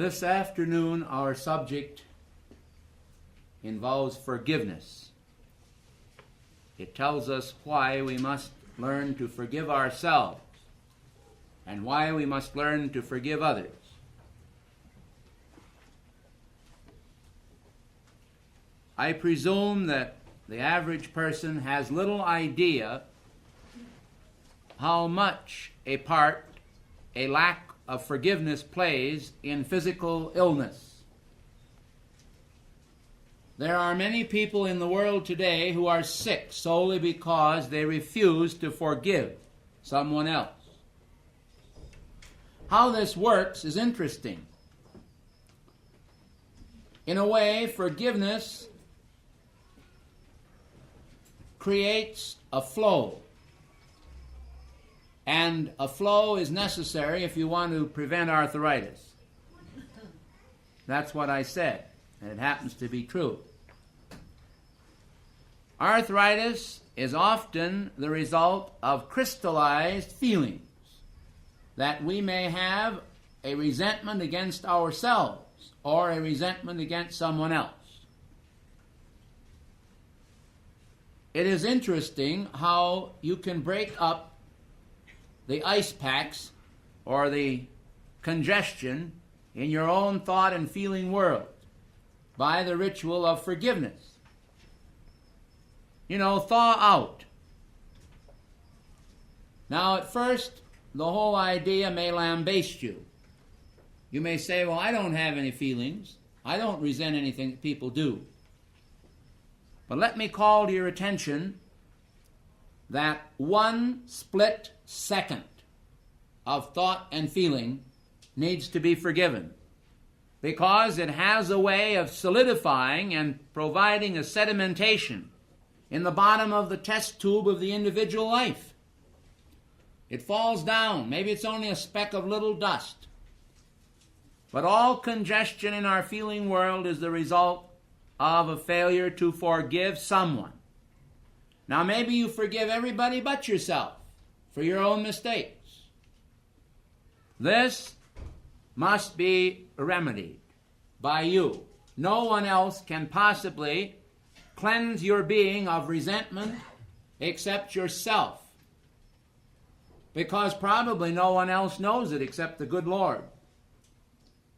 This afternoon, our subject involves forgiveness. It tells us why we must learn to forgive ourselves and why we must learn to forgive others. I presume that the average person has little idea how much a part a lack of forgiveness plays in physical illness. There are many people in the world today who are sick solely because they refuse to forgive someone else. How this works is interesting. In a way, forgiveness creates a flow. And a flow is necessary if you want to prevent arthritis. That's what I said, and it happens to be true. Arthritis is often the result of crystallized feelings that we may have a resentment against ourselves or a resentment against someone else. It is interesting how you can break up the ice packs or the congestion in your own thought and feeling world by the ritual of forgiveness. You know, thaw out. Now, at first, the whole idea may lambaste you. You may say, well, I don't have any feelings. I don't resent anything that people do. But let me call to your attention that one split second of thought and feeling needs to be forgiven because it has a way of solidifying and providing a sedimentation in the bottom of the test tube of the individual life. It falls down. Maybe it's only a speck of little dust. But all congestion in our feeling world is the result of a failure to forgive someone. Now, maybe you forgive everybody but yourself for your own mistakes. This must be remedied by you. No one else can possibly cleanse your being of resentment except yourself, because probably no one else knows it except the good Lord.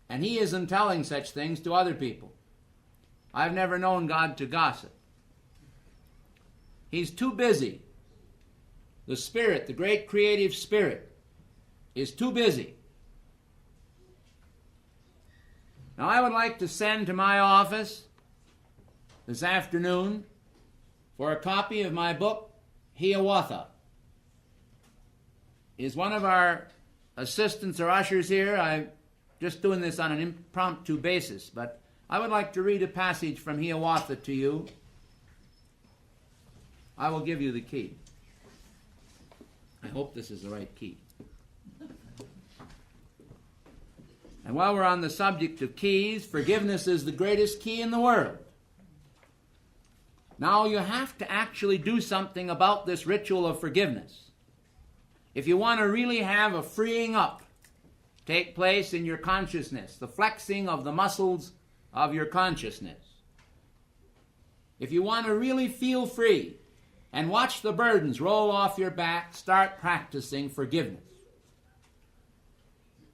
And He isn't telling such things to other people. I've never known God to gossip. He's too busy. The Spirit, the great creative Spirit, is too busy. Now, I would like to send to my office this afternoon for a copy of my book, Hiawatha. Is one of our assistants or ushers here? I'm just doing this on an impromptu basis, but I would like to read a passage from Hiawatha to you. I will give you the key. I hope this is the right key. And while we're on the subject of keys, forgiveness is the greatest key in the world. Now, you have to actually do something about this ritual of forgiveness. If you want to really have a freeing up take place in your consciousness, the flexing of the muscles of your consciousness, if you want to really feel free and watch the burdens roll off your back, start practicing forgiveness.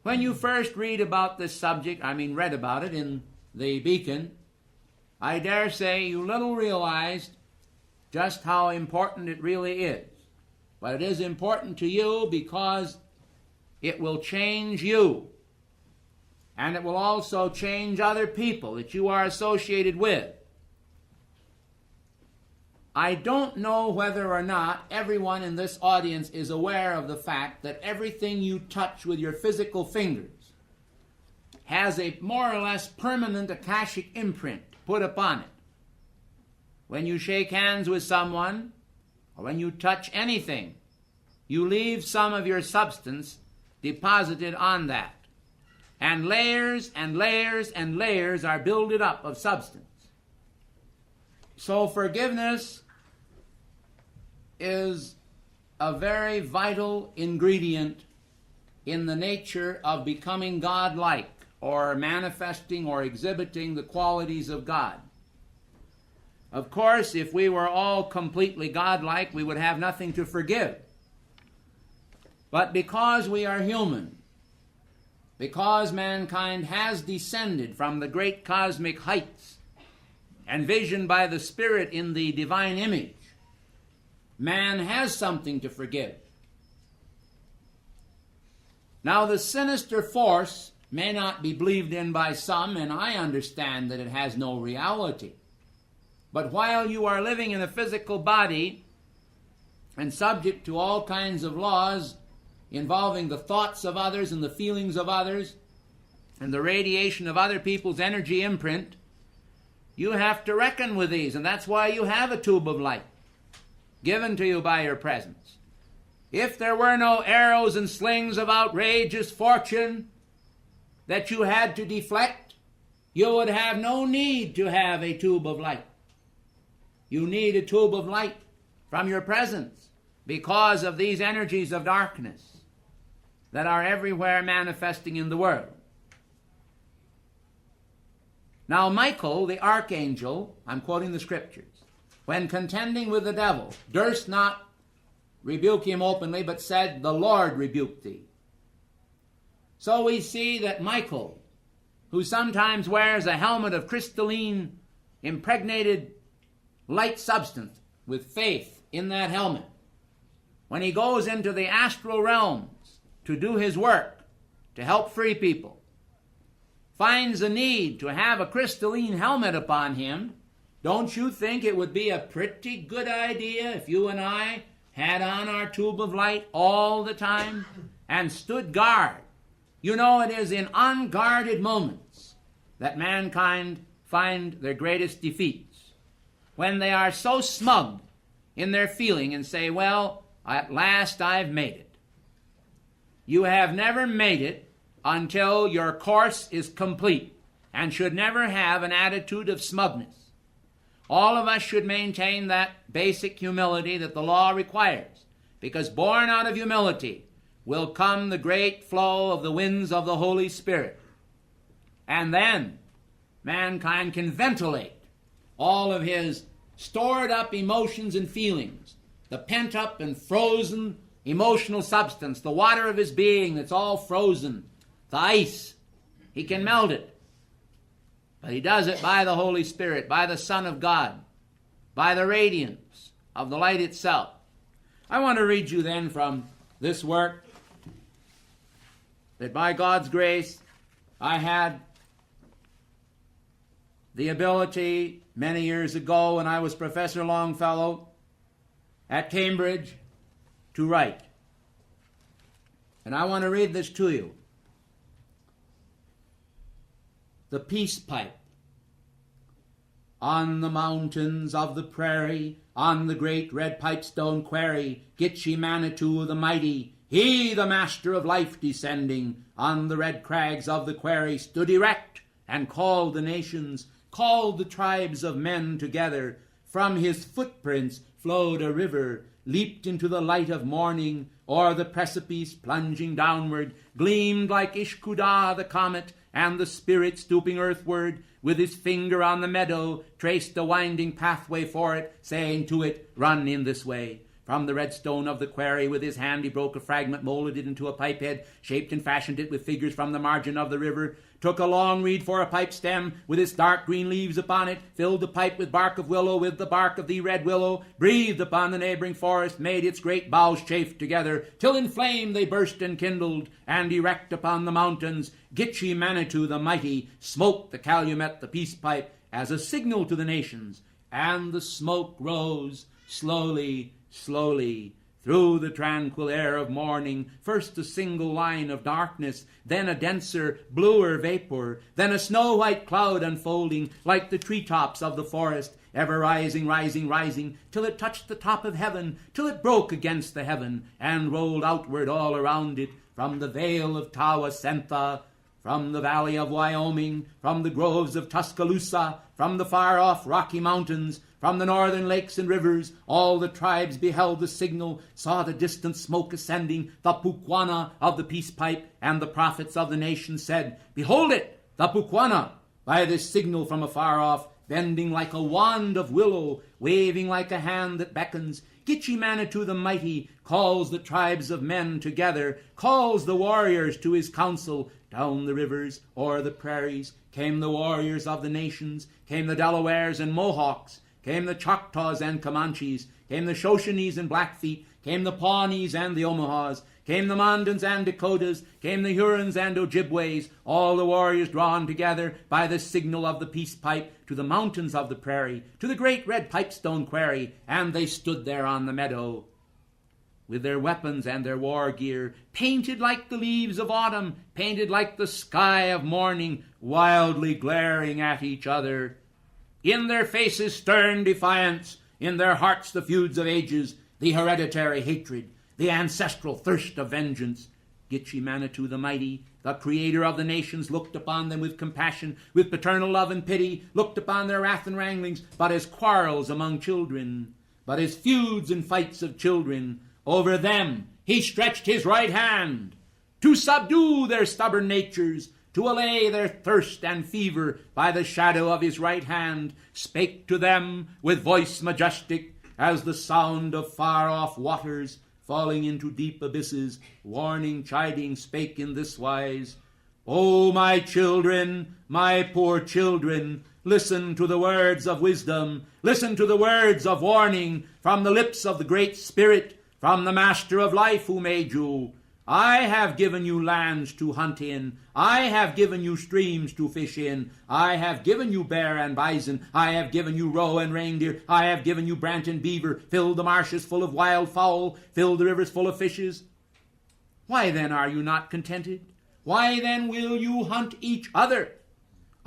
When you first read about this subject, read about it in the Beacon, I dare say you little realized just how important it really is. But it is important to you because it will change you. And it will also change other people that you are associated with. I don't know whether or not everyone in this audience is aware of the fact that everything you touch with your physical fingers has a more or less permanent Akashic imprint put upon it. When you shake hands with someone, or when you touch anything, you leave some of your substance deposited on that. And layers and layers and layers are builded up of substance. So forgiveness is a very vital ingredient in the nature of becoming God-like or manifesting or exhibiting the qualities of God. Of course, if we were all completely godlike, we would have nothing to forgive. But because we are human, because mankind has descended from the great cosmic heights and visioned by the Spirit in the divine image, man has something to forgive. Now, the sinister force may not be believed in by some, and I understand that it has no reality. But while you are living in a physical body and subject to all kinds of laws involving the thoughts of others and the feelings of others and the radiation of other people's energy imprint, you have to reckon with these, and that's why you have a tube of light given to you by your presence. If there were no arrows and slings of outrageous fortune that you had to deflect, you would have no need to have a tube of light. You need a tube of light from your presence because of these energies of darkness that are everywhere manifesting in the world. Now, Michael, the archangel, I'm quoting the scriptures, when contending with the devil, durst not rebuke him openly, but said, "The Lord rebuked thee." So we see that Michael, who sometimes wears a helmet of crystalline, impregnated light substance with faith in that helmet, when he goes into the astral realms to do his work, to help free people, finds a need to have a crystalline helmet upon him. Don't you think it would be a pretty good idea if you and I had on our tube of light all the time and stood guard? You know, it is in unguarded moments that mankind find their greatest defeats. When they are so smug in their feeling and say, "Well, at last I've made it." You have never made it until your course is complete, and should never have an attitude of smugness. All of us should maintain that basic humility that the law requires, because born out of humility will come the great flow of the winds of the Holy Spirit. And then mankind can ventilate all of his stored up emotions and feelings, the pent up and frozen emotional substance, the water of his being that's all frozen, the ice. He can melt it. But he does it by the Holy Spirit, by the Son of God, by the radiance of the light itself. I want to read you then from this work that by God's grace I had the ability many years ago when I was Professor Longfellow at Cambridge to write. And I want to read this to you. The Peace Pipe. On the mountains of the prairie, on the great red pipestone quarry, Gitche Manitou the mighty, he the master of life descending, on the red crags of the quarry stood erect, and called the nations, called the tribes of men together. From his footprints flowed a river, leaped into the light of morning, o'er the precipice plunging downward, gleamed like Ishkudah the comet, and the Spirit stooping earthward, with his finger on the meadow, traced a winding pathway for it, saying to it, "Run in this way." From the red stone of the quarry, with his hand he broke a fragment, molded it into a pipe head, shaped and fashioned it with figures from the margin of the river, took a long reed for a pipe stem, with its dark green leaves upon it, filled the pipe with bark of willow, with the bark of the red willow, breathed upon the neighboring forest, made its great boughs chafe together, till in flame they burst and kindled, and erect upon the mountains, Gitche Manitou the mighty smoked the calumet, the peace pipe, as a signal to the nations, and the smoke rose slowly, slowly, through the tranquil air of morning, first a single line of darkness, then a denser, bluer vapor, then a snow-white cloud unfolding, like the treetops of the forest, ever rising, rising, rising, till it touched the top of heaven, till it broke against the heaven, and rolled outward all around it, from the vale of Tawasentha, from the valley of Wyoming, from the groves of Tuscaloosa, from the far-off Rocky Mountains, From the northern lakes and rivers, all the tribes beheld the signal, saw the distant smoke ascending, the Pukwana of the peace pipe, and the prophets of the nation said, "Behold it, the Pukwana, by this signal from afar off, bending like a wand of willow, waving like a hand that beckons. Gitche Manitou the mighty calls the tribes of men together, calls the warriors to his council. Down the rivers, o'er the prairies, came the warriors of the nations, came the Delawares and Mohawks, came the Choctaws and Comanches, came the Shoshones and Blackfeet, came the Pawnees and the Omahas, came the Mandans and Dakotas, came the Hurons and Ojibways, all the warriors drawn together by the signal of the peace pipe to the mountains of the prairie, to the great red pipestone quarry, and they stood there on the meadow with their weapons and their war gear, painted like the leaves of autumn, painted like the sky of morning, wildly glaring at each other. In their faces stern defiance, in their hearts the feuds of ages, the hereditary hatred, the ancestral thirst of vengeance. Gitche Manitou the mighty, the creator of the nations, looked upon them with compassion, with paternal love and pity, looked upon their wrath and wranglings, but as quarrels among children, but as feuds and fights of children. Over them he stretched his right hand to subdue their stubborn natures, to allay their thirst and fever by the shadow of his right hand, spake to them with voice majestic as the sound of far-off waters falling into deep abysses, warning, chiding, spake in this wise, "O my children, my poor children, listen to the words of wisdom, listen to the words of warning from the lips of the Great Spirit, from the Master of Life who made you. I have given you lands to hunt in. I have given you streams to fish in. I have given you bear and bison. I have given you roe and reindeer. I have given you brant and beaver, filled the marshes full of wild fowl, filled the rivers full of fishes. Why then are you not contented? Why then will you hunt each other?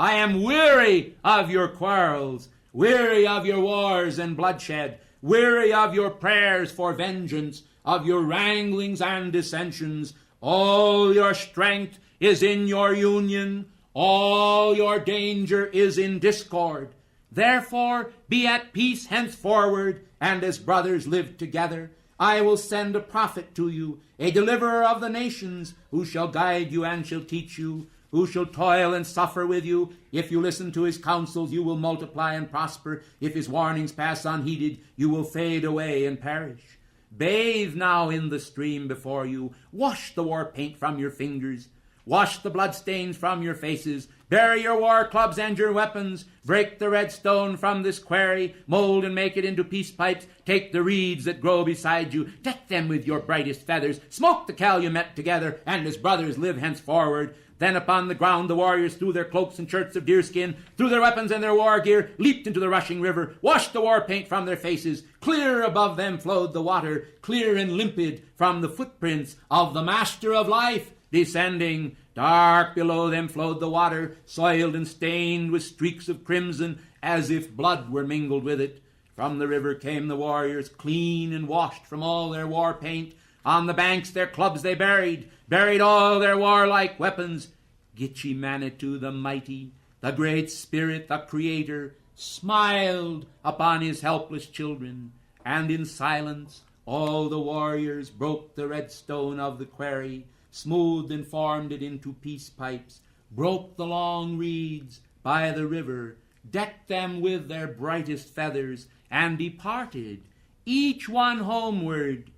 I am weary of your quarrels, weary of your wars and bloodshed, weary of your prayers for vengeance, of your wranglings and dissensions. All your strength is in your union. All your danger is in discord. Therefore be at peace henceforward, and as brothers live together. I will send a prophet to you, a deliverer of the nations, who shall guide you and shall teach you, who shall toil and suffer with you. If you listen to his counsels, you will multiply and prosper. If his warnings pass unheeded, you will fade away and perish. Bathe now in the stream before you. Wash the war paint from your fingers. Wash the bloodstains from your faces. Bury your war clubs and your weapons. Break the red stone from this quarry. Mold and make it into peace pipes. Take the reeds that grow beside you. Deck them with your brightest feathers. Smoke the calumet together, and as brothers live henceforward. Then upon the ground the warriors threw their cloaks and shirts of deerskin, threw their weapons and their war gear, leaped into the rushing river, washed the war paint from their faces. Clear above them flowed the water, clear and limpid from the footprints of the Master of Life descending. Dark below them flowed the water, soiled and stained with streaks of crimson, as if blood were mingled with it. From the river came the warriors, clean and washed from all their war paint. On the banks their clubs they buried all their warlike weapons. Gitche Manitou the mighty, the Great Spirit, the Creator, smiled upon his helpless children, and in silence all the warriors broke the red stone of the quarry, smoothed and formed it into peace pipes, broke the long reeds by the river, decked them with their brightest feathers, and departed, each one homeward,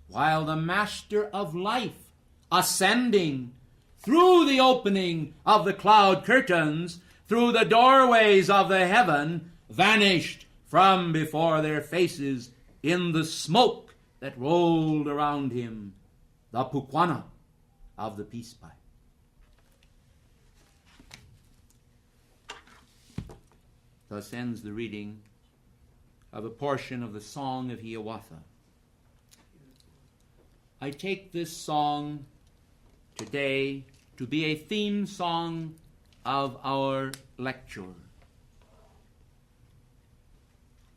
while the Master of Life, ascending through the opening of the cloud curtains, through the doorways of the heaven, vanished from before their faces in the smoke that rolled around him, the Pukwana of the peace pipe. Thus ends the reading of a portion of the Song of Hiawatha. I take this song today to be a theme song of our lecture.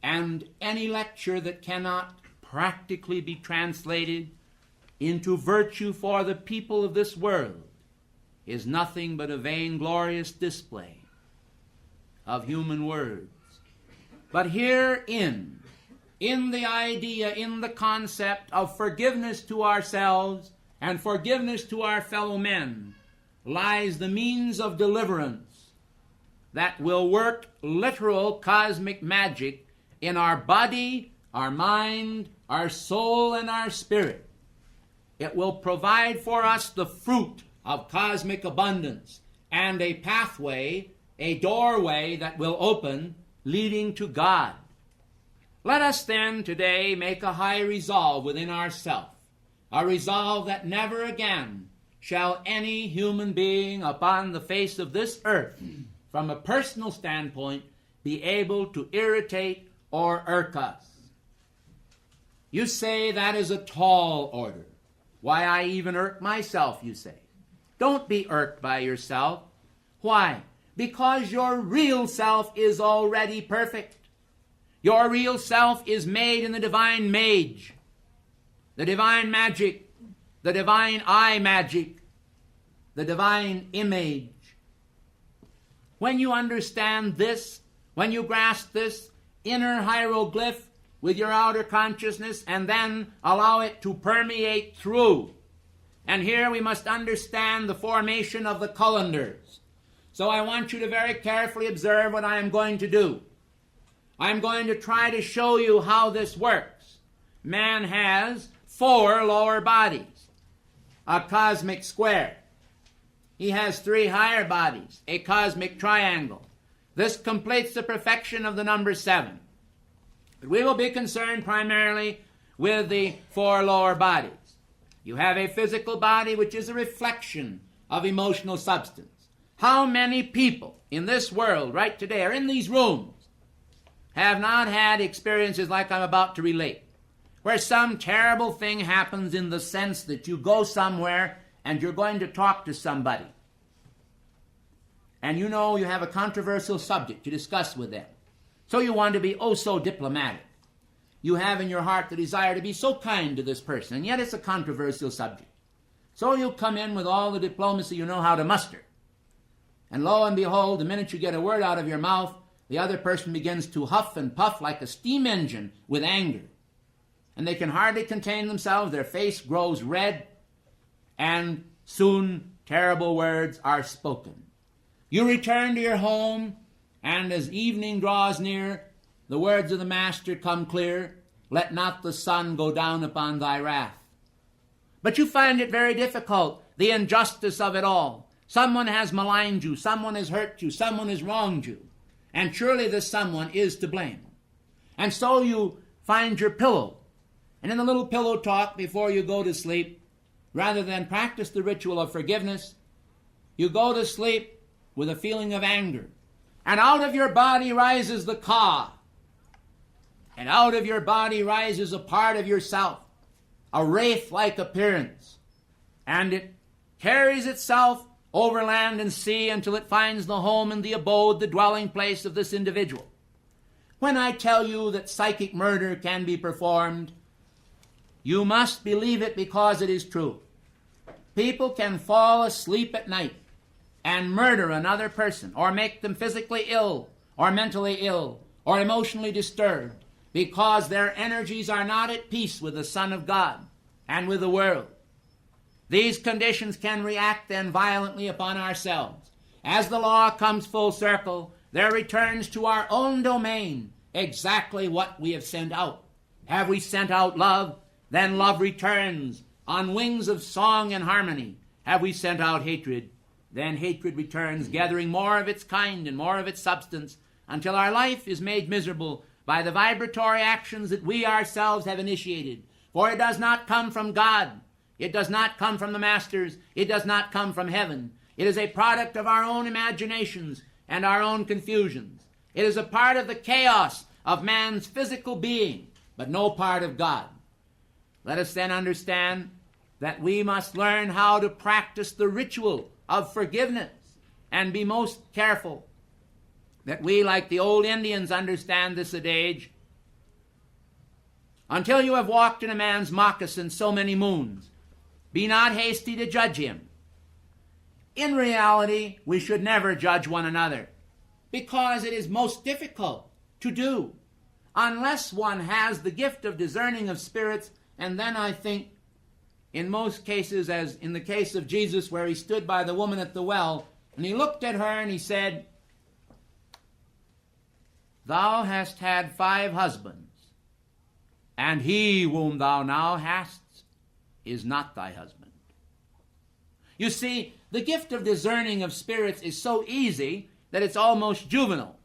And any lecture that cannot practically be translated into virtue for the people of this world is nothing but a vainglorious display of human words. But herein, in the idea, in the concept of forgiveness to ourselves and forgiveness to our fellow men, lies the means of deliverance that will work literal cosmic magic in our body, our mind, our soul, and our spirit. It will provide for us the fruit of cosmic abundance and a pathway, a doorway that will open leading to God. Let us then today make a high resolve within ourselves, a resolve that never again shall any human being upon the face of this earth, from a personal standpoint, be able to irritate or irk us. You say that is a tall order. Why, I even irk myself, you say. Don't be irked by yourself. Why? Because your real self is already perfect. Your real self is made in the divine mage, the divine magic, the divine eye magic, the divine image. When you understand this, when you grasp this inner hieroglyph with your outer consciousness and then allow it to permeate through, and here we must understand the formation of the colanders. So I want you to very carefully observe what I am going to do. I'm going to try to show you how this works. Man has 4 lower bodies, a cosmic square. He has 3 higher bodies, a cosmic triangle. This completes the perfection of the number 7. But we will be concerned primarily with the 4 lower bodies. You have a physical body which is a reflection of emotional substance. How many people in this world right today or in these rooms have not had experiences like I'm about to relate, where some terrible thing happens in the sense that you go somewhere and you're going to talk to somebody, and you know you have a controversial subject to discuss with them. So you want to be oh so diplomatic. You have in your heart the desire to be so kind to this person, and yet it's a controversial subject. So you come in with all the diplomacy you know how to muster. And lo and behold, the minute you get a word out of your mouth, the other person begins to huff and puff like a steam engine with anger. And they can hardly contain themselves. Their face grows red, and soon terrible words are spoken. You return to your home, and as evening draws near, the words of the Master come clear, "Let not the sun go down upon thy wrath." But you find it very difficult, the injustice of it all. Someone has maligned you, someone has hurt you, someone has wronged you, and surely this someone is to blame. And so you find your pillow, and in the little pillow talk before you go to sleep, rather than practice the ritual of forgiveness, you go to sleep with a feeling of anger. And out of your body rises the ka. And out of your body rises a part of yourself, a wraith-like appearance. And it carries itself over land and sea until it finds the home and the abode, the dwelling place of this individual. When I tell you that psychic murder can be performed, you must believe it because it is true. People can fall asleep at night and murder another person, or make them physically ill, or mentally ill, or emotionally disturbed, because their energies are not at peace with the Son of God and with the world. These conditions can react then violently upon ourselves. As the law comes full circle, there returns to our own domain exactly what we have sent out. Have we sent out love? Then love returns on wings of song and harmony. Have we sent out hatred? Then hatred returns, gathering more of its kind and more of its substance, until our life is made miserable by the vibratory actions that we ourselves have initiated. For it does not come from God. It does not come from the Masters. It does not come from heaven. It is a product of our own imaginations and our own confusions. It is a part of the chaos of man's physical being, but no part of God. Let us then understand that we must learn how to practice the ritual of forgiveness and be most careful that we, like the old Indians, understand this adage. Until you have walked in a man's moccasin so many moons, be not hasty to judge him. In reality, we should never judge one another, because it is most difficult to do. unless one has the gift of discerning of spirits. And then I think in most cases, as in the case of Jesus where he stood by the woman at the well, and he looked at her and he said, "Thou hast had 5 husbands, and he whom thou now hast is not thy husband." You see, the gift of discerning of spirits is so easy that it's almost juvenile.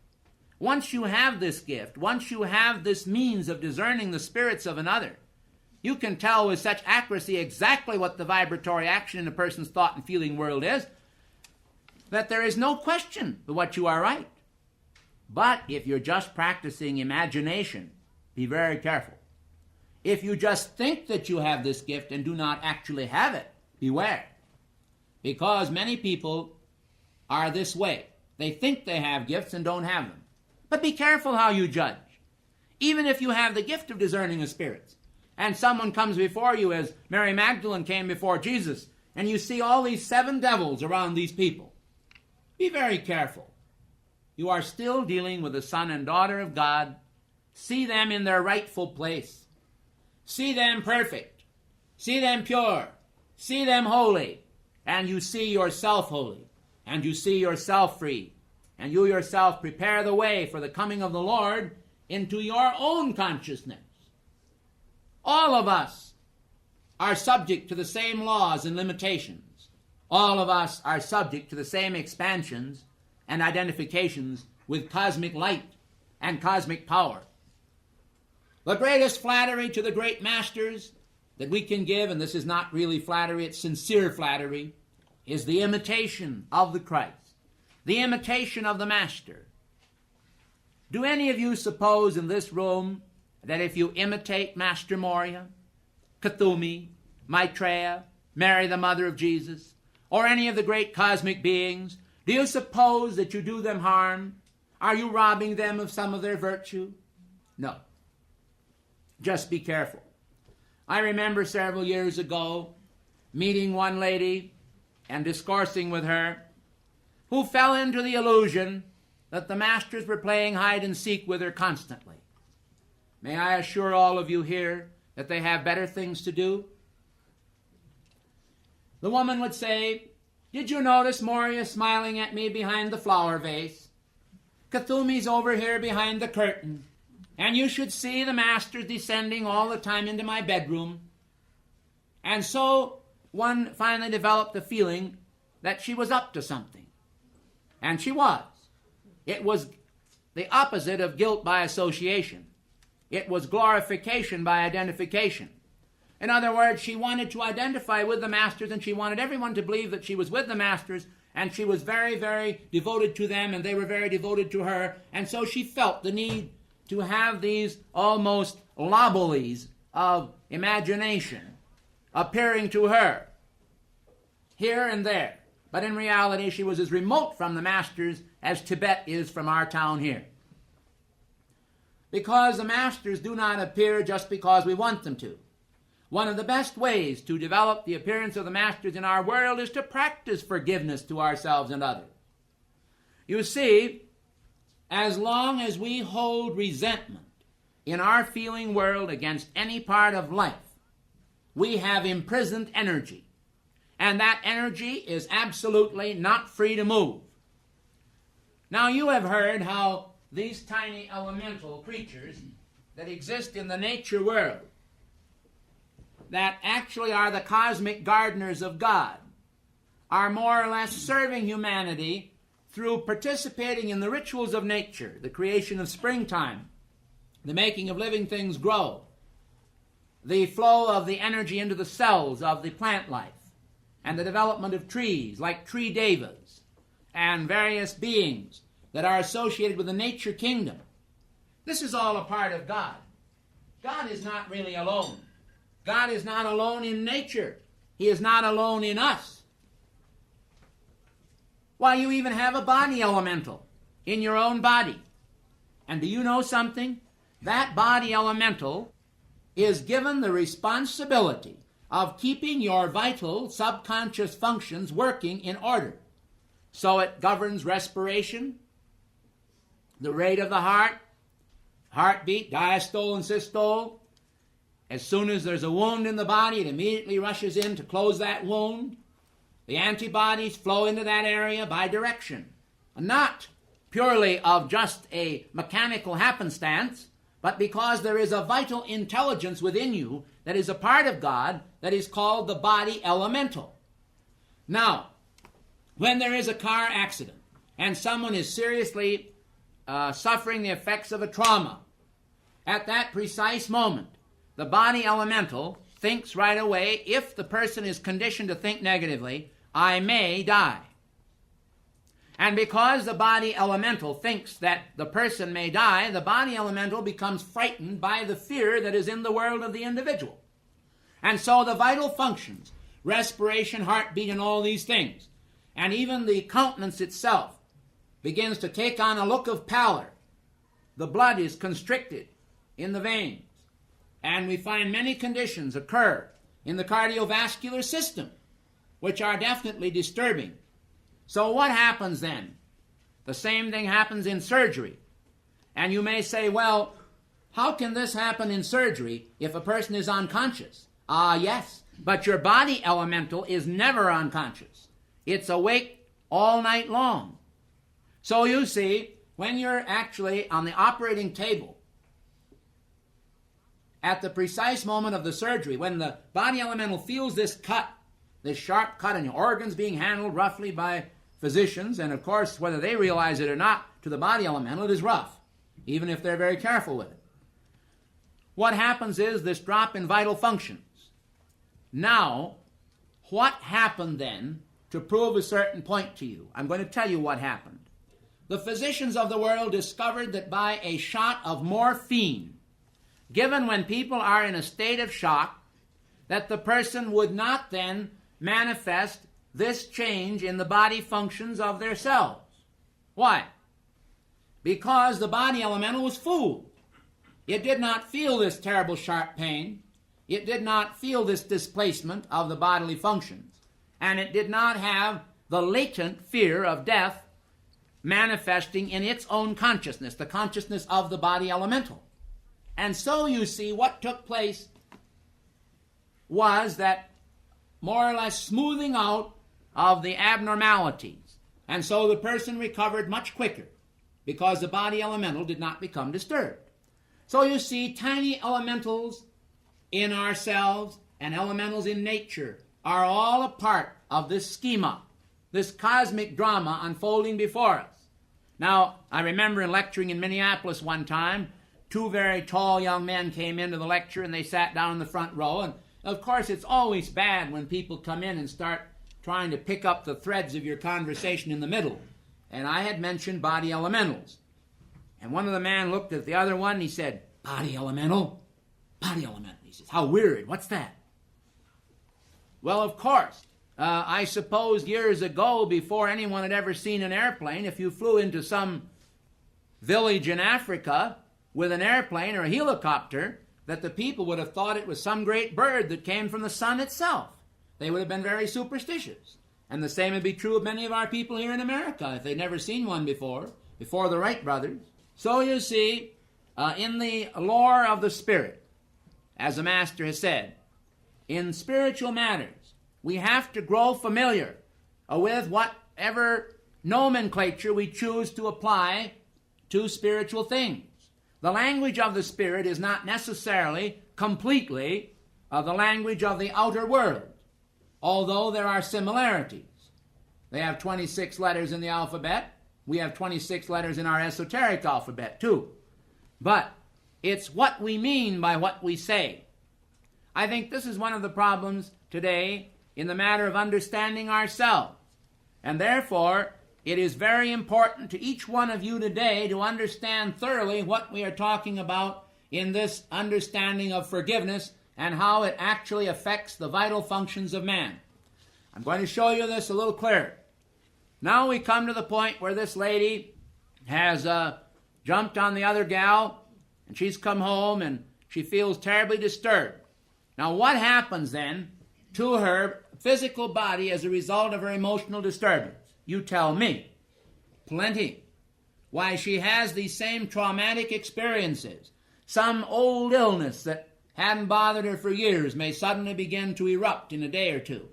Once you have this gift, once you have this means of discerning the spirits of another, you can tell with such accuracy exactly what the vibratory action in a person's thought and feeling world is, that there is no question but what you are right. But if you're just practicing imagination, be very careful. If you just think that you have this gift and do not actually have it, beware. Because many people are this way. They think they have gifts and don't have them. But be careful how you judge. Even if you have the gift of discerning of spirits, and someone comes before you as Mary Magdalene came before Jesus, and you see all these 7 devils around these people, be very careful. You are still dealing with the son and daughter of God. See them in their rightful place. See them perfect. See them pure. See them holy. And you see yourself holy. And you see yourself free. And you yourself prepare the way for the coming of the Lord into your own consciousness. All of us are subject to the same laws and limitations. All of us are subject to the same expansions and identifications with cosmic light and cosmic power. The greatest flattery to the great masters that we can give, and this is not really flattery, it's sincere flattery, is the imitation of the Christ, the imitation of the Master. Do any of you suppose in this room that if you imitate Master Moria, Cthulhu, Maitreya, Mary the Mother of Jesus, or any of the great cosmic beings, do you suppose that you do them harm? Are you robbing them of some of their virtue? No. Just be careful. I remember several years ago meeting one lady and discoursing with her who fell into the illusion that the masters were playing hide and seek with her constantly. May I assure all of you here that they have better things to do? The woman would say, "Did you notice Moria smiling at me behind the flower vase? Cthulhu's over here behind the curtain. And you should see the masters descending all the time into my bedroom." And so one finally developed the feeling that she was up to something. And she was. It was the opposite of guilt by association. It was glorification by identification. In other words, she wanted to identify with the masters, and she wanted everyone to believe that she was with the masters, and she was very, very devoted to them, and they were very devoted to her. And so she felt the need to have these almost lobolies of imagination appearing to her here and there. But in reality, she was as remote from the masters as Tibet is from our town here. Because the masters do not appear just because we want them to. One of the best ways to develop the appearance of the masters in our world is to practice forgiveness to ourselves and others. You see, as long as we hold resentment in our feeling world against any part of life, we have imprisoned energy. And that energy is absolutely not free to move. Now you have heard how these tiny elemental creatures that exist in the nature world, that actually are the cosmic gardeners of God, are more or less serving humanity through participating in the rituals of nature, the creation of springtime, the making of living things grow, the flow of the energy into the cells of the plant life, and the development of trees like tree devas and various beings that are associated with the nature kingdom. This is all a part of God. God is not really alone. God is not alone in nature. He is not alone in us. Why, you even have a body elemental in your own body. And do you know something? That body elemental is given the responsibility of keeping your vital subconscious functions working in order. So it governs respiration, the rate of the heart, heartbeat, diastole and systole. As soon as there's a wound in the body, it immediately rushes in to close that wound. The antibodies flow into that area by direction, not purely of just a mechanical happenstance, but because there is a vital intelligence within you that is a part of God that is called the body elemental. Now, when there is a car accident and someone is seriously suffering the effects of a trauma, at that precise moment, the body elemental thinks right away, if the person is conditioned to think negatively, I may die. And because the body elemental thinks that the person may die, the body elemental becomes frightened by the fear that is in the world of the individual. And so the vital functions, respiration, heartbeat, and all these things, and even the countenance itself, begins to take on a look of pallor. The blood is constricted in the veins. And we find many conditions occur in the cardiovascular system, which are definitely disturbing. So what happens then? The same thing happens in surgery. And you may say, well, how can this happen in surgery if a person is unconscious? Yes, but your body elemental is never unconscious. It's awake all night long. So you see, when you're actually on the operating table, at the precise moment of the surgery, when the body elemental feels this cut, this sharp cut, and your organs being handled roughly by physicians, and of course, whether they realize it or not, to the body elemental, it is rough, even if they're very careful with it. What happens is this drop in vital functions. Now, what happened then to prove a certain point to you? I'm going to tell you what happened. The physicians of the world discovered that by a shot of morphine, given when people are in a state of shock, that the person would not then manifest this change in the body functions of their cells. Why? Because the body elemental was fooled. It did not feel this terrible sharp pain. It did not feel this displacement of the bodily functions. And it did not have the latent fear of death manifesting in its own consciousness, the consciousness of the body elemental. And so you see what took place was that more or less smoothing out of the abnormalities. And so the person recovered much quicker because the body elemental did not become disturbed. So you see, tiny elementals in ourselves and elementals in nature are all a part of this schema, this cosmic drama unfolding before us. Now, I remember in lecturing in Minneapolis one time, two very tall young men came into the lecture and they sat down in the front row. And of course, it's always bad when people come in and start trying to pick up the threads of your conversation in the middle. And I had mentioned body elementals. And one of the men looked at the other one and he said, "Body elemental? Body elemental." He says, "How weird, what's that?" Well, of course, I suppose years ago, before anyone had ever seen an airplane, if you flew into some village in Africa with an airplane or a helicopter, that the people would have thought it was some great bird that came from the sun itself. They would have been very superstitious. And the same would be true of many of our people here in America if they'd never seen one before the Wright brothers. So you see, in the lore of the Spirit, as the Master has said, in spiritual matters, we have to grow familiar with whatever nomenclature we choose to apply to spiritual things. The language of the Spirit is not necessarily completely the language of the outer world, although there are similarities. They have 26 letters in the alphabet. We have 26 letters in our esoteric alphabet, too. But it's what we mean by what we say. I think this is one of the problems today in the matter of understanding ourselves. And therefore, it is very important to each one of you today to understand thoroughly what we are talking about in this understanding of forgiveness and how it actually affects the vital functions of man. I'm going to show you this a little clearer. Now we come to the point where this lady has jumped on the other gal, and she's come home, and she feels terribly disturbed. Now what happens then to her physical body as a result of her emotional disturbance? You tell me. Plenty. why she has these same traumatic experiences. Some old illness that hadn't bothered her for years may suddenly begin to erupt in a day or two.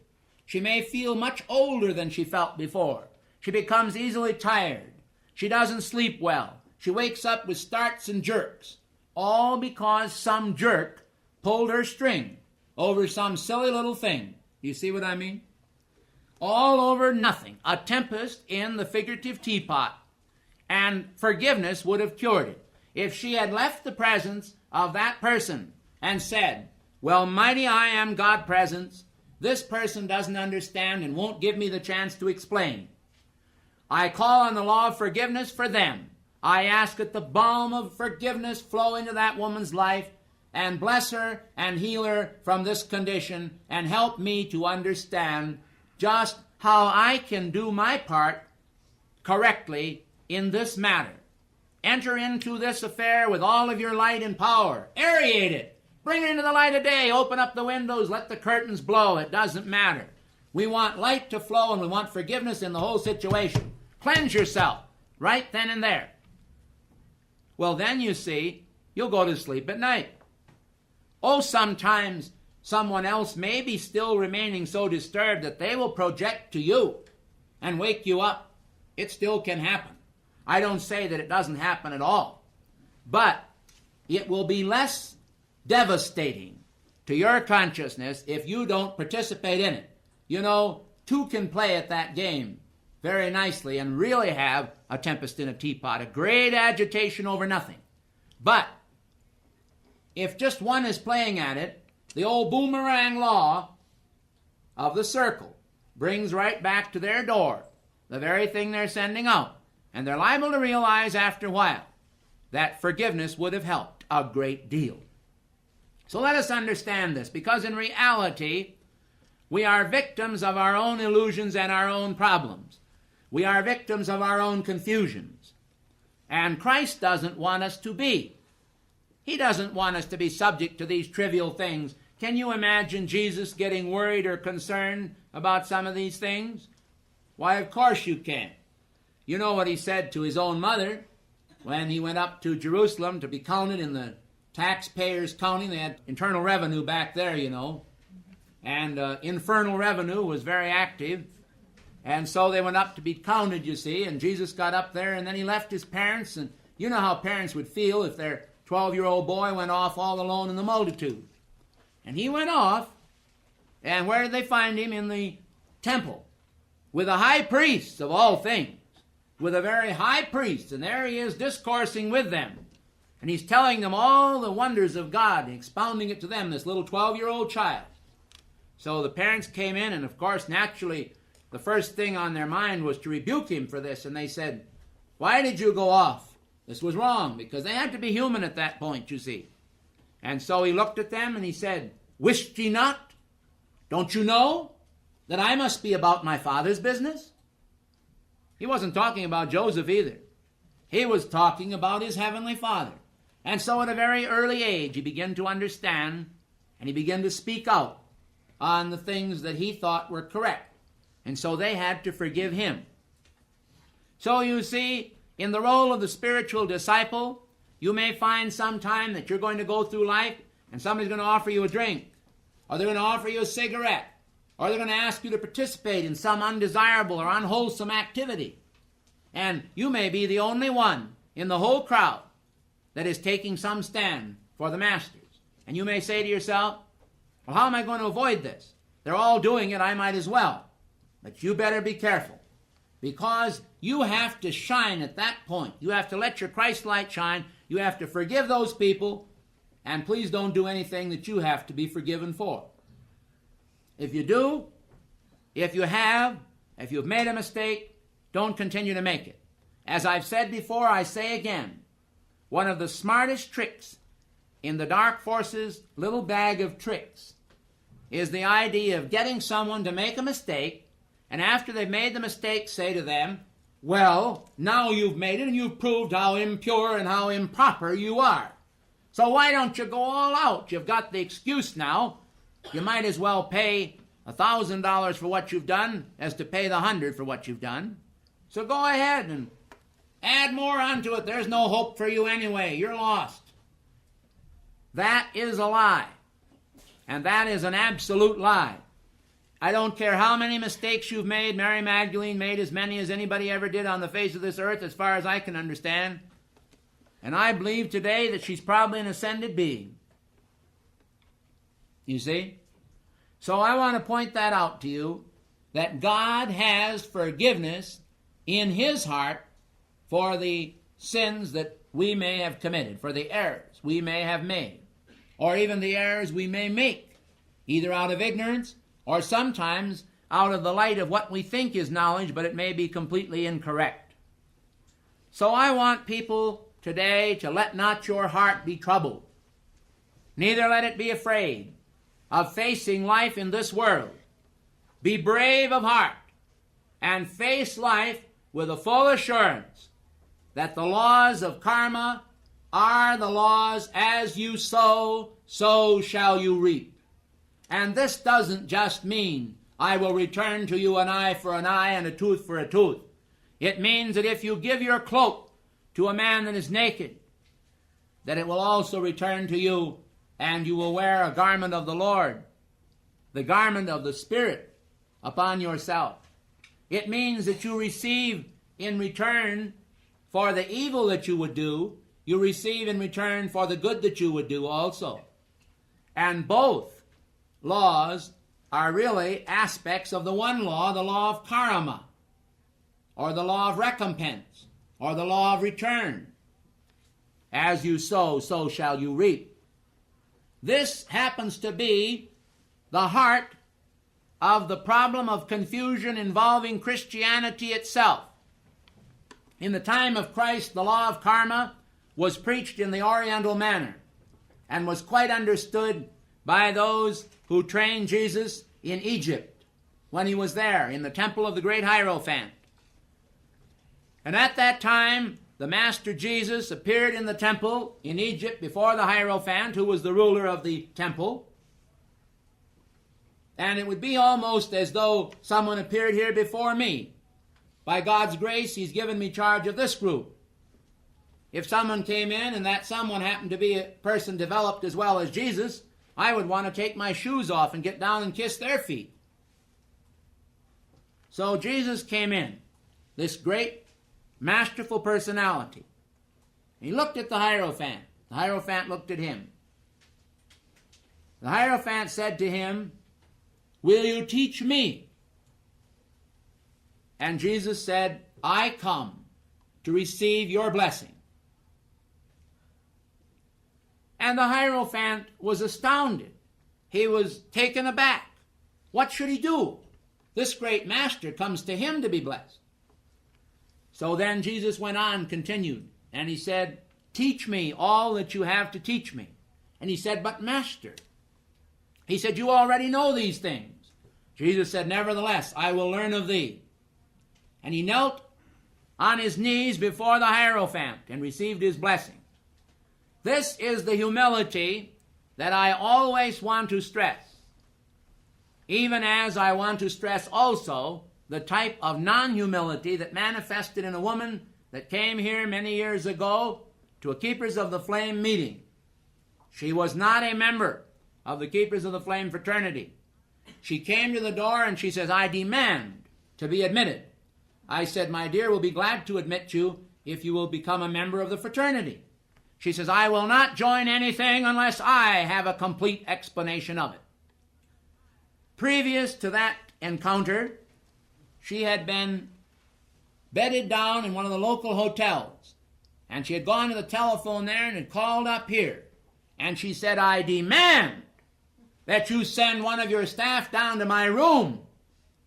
She may feel much older than she felt before. She becomes easily tired. She doesn't sleep well. She wakes up with starts and jerks, all because some jerk pulled her string over some silly little thing. You see what I mean? All over nothing. A tempest in the figurative teapot. And forgiveness would have cured it. If she had left the presence of that person and said, well, mighty I am God presence, this person doesn't understand and won't give me the chance to explain. I call on the law of forgiveness for them. I ask that the balm of forgiveness flow into that woman's life and bless her and heal her from this condition and help me to understand just how I can do my part correctly in this matter. Enter into this affair with all of your light and power. Aerate it. Bring it into the light of day. Open up the windows. Let the curtains blow. It doesn't matter. We want light to flow and we want forgiveness in the whole situation. Cleanse yourself right then and there. Well, then you see, you'll go to sleep at night. Oh, sometimes someone else may be still remaining so disturbed that they will project to you and wake you up. It still can happen. I don't say that it doesn't happen at all, but it will be less devastating to your consciousness if you don't participate in it. You know, two can play at that game very nicely and really have a tempest in a teapot, a great agitation over nothing. But if just one is playing at it, the old boomerang law of the circle brings right back to their door the very thing they're sending out. And they're liable to realize after a while that forgiveness would have helped a great deal. So let us understand this, because in reality, we are victims of our own illusions and our own problems. We are victims of our own confusions. And Christ doesn't want us to be. He doesn't want us to be subject to these trivial things. Can you imagine Jesus getting worried or concerned about some of these things? Why, of course you can. You know what he said to his own mother when he went up to Jerusalem to be counted in the taxpayers' counting. They had internal revenue back there, you know. And infernal revenue was very active. And so they went up to be counted, you see, and Jesus got up there, and then he left his parents. And you know how parents would feel if their 12-year-old boy went off all alone in the multitude. And he went off, and where did they find him? In the temple, with the high priests of all things. With a very high priest, and there he is discoursing with them. And he's telling them all the wonders of God, and expounding it to them, this little 12-year-old child. So the parents came in, and of course, naturally, the first thing on their mind was to rebuke him for this, and they said, why did you go off? This was wrong, because they had to be human at that point, you see. And so he looked at them, and he said, wished ye not? Don't you know that I must be about my Father's business? He wasn't talking about Joseph either. He was talking about his heavenly Father. And so at a very early age, he began to understand, and he began to speak out on the things that he thought were correct. And so they had to forgive him. So you see, in the role of the spiritual disciple, you may find sometime that you're going to go through life, and somebody's going to offer you a drink, or they're going to offer you a cigarette, or they're going to ask you to participate in some undesirable or unwholesome activity. And you may be the only one in the whole crowd that is taking some stand for the masters. And you may say to yourself, well, how am I going to avoid this? They're all doing it, I might as well. But you better be careful, because you have to shine at that point. You have to let your Christ light shine. You have to forgive those people, and please don't do anything that you have to be forgiven for. If you do, if you've made a mistake, don't continue to make it. As I've said before, I say again, one of the smartest tricks in the dark forces' little bag of tricks is the idea of getting someone to make a mistake, and after they've made the mistake, say to them, well, now you've made it and you've proved how impure and how improper you are. So why don't you go all out? You've got the excuse now. You might as well pay $1,000 for what you've done as to pay the $100 for what you've done. So go ahead and add more onto it. There's no hope for you anyway. You're lost. That is a lie. And that is an absolute lie. I don't care how many mistakes you've made. Mary Magdalene made as many as anybody ever did on the face of this earth, as far as I can understand. And I believe today that she's probably an ascended being. You see? So I want to point that out to you, that God has forgiveness in His heart for the sins that we may have committed, for the errors we may have made, or even the errors we may make, either out of ignorance or sometimes out of the light of what we think is knowledge, but it may be completely incorrect. So I want people today to let not your heart be troubled, neither let it be afraid of facing life in this world. Be brave of heart and face life with a full assurance that the laws of karma are the laws: as you sow, so shall you reap. And this doesn't just mean I will return to you an eye for an eye and a tooth for a tooth. It means that if you give your cloak to a man that is naked, that it will also return to you, and you will wear a garment of the Lord, the garment of the Spirit, upon yourself. It means that you receive in return for the evil that you would do, you receive in return for the good that you would do also. And both laws are really aspects of the one law, the law of karma, or the law of recompense, or the law of return. As you sow, so shall you reap. This happens to be the heart of the problem of confusion involving Christianity itself. In the time of Christ, the law of karma was preached in the Oriental manner and was quite understood by those who trained Jesus in Egypt when he was there in the temple of the great Hierophant. And at that time, the Master Jesus appeared in the temple in Egypt before the Hierophant, who was the ruler of the temple. And it would be almost as though someone appeared here before me. By God's grace, He's given me charge of this group. If someone came in and that someone happened to be a person developed as well as Jesus, I would want to take my shoes off and get down and kiss their feet. So Jesus came in, this great masterful personality. He looked at the Hierophant. The Hierophant looked at him. The Hierophant said to him, "Will you teach me?" And Jesus said, "I come to receive your blessing." And the Hierophant was astounded. He was taken aback. What should he do? This great master comes to him to be blessed. So then Jesus went on, continued, and he said, "Teach me all that you have to teach me." And he said, "But Master," he said, "you already know these things." Jesus said, "Nevertheless, I will learn of thee." And he knelt on his knees before the Hierophant and received his blessing. This is the humility that I always want to stress, even as I want to stress also the type of non-humility that manifested in a woman that came here many years ago to a Keepers of the Flame meeting. She was not a member of the Keepers of the Flame fraternity. She came to the door and she says, "I demand to be admitted." I said, "My dear, we'll be glad to admit you if you will become a member of the fraternity." She says, "I will not join anything unless I have a complete explanation of it." Previous to that encounter, she had been bedded down in one of the local hotels, and she had gone to the telephone there and had called up here, and she said, "I demand that you send one of your staff down to my room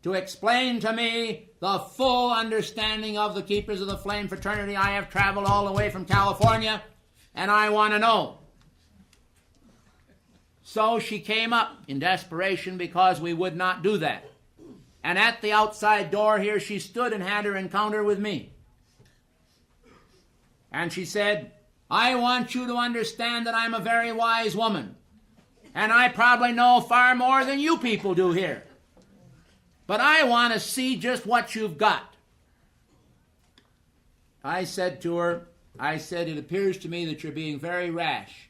to explain to me the full understanding of the Keepers of the Flame fraternity. I have traveled all the way from California, and I want to know." So she came up in desperation because we would not do that. And at the outside door here she stood and had her encounter with me. And she said, "I want you to understand that I'm a very wise woman, and I probably know far more than you people do here. But I want to see just what you've got." I said to her, it appears to me that you're being very rash,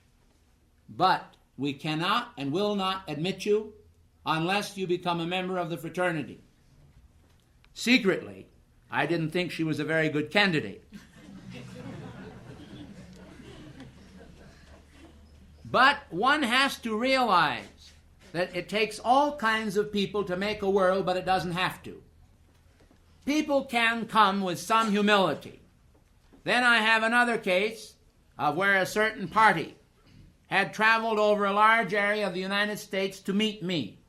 but we cannot and will not admit you unless you become a member of the fraternity. Secretly, I didn't think she was a very good candidate. But one has to realize that it takes all kinds of people to make a world, but it doesn't have to. People can come with some humility. Then I have another case of where a certain party had traveled over a large area of the United States to meet me.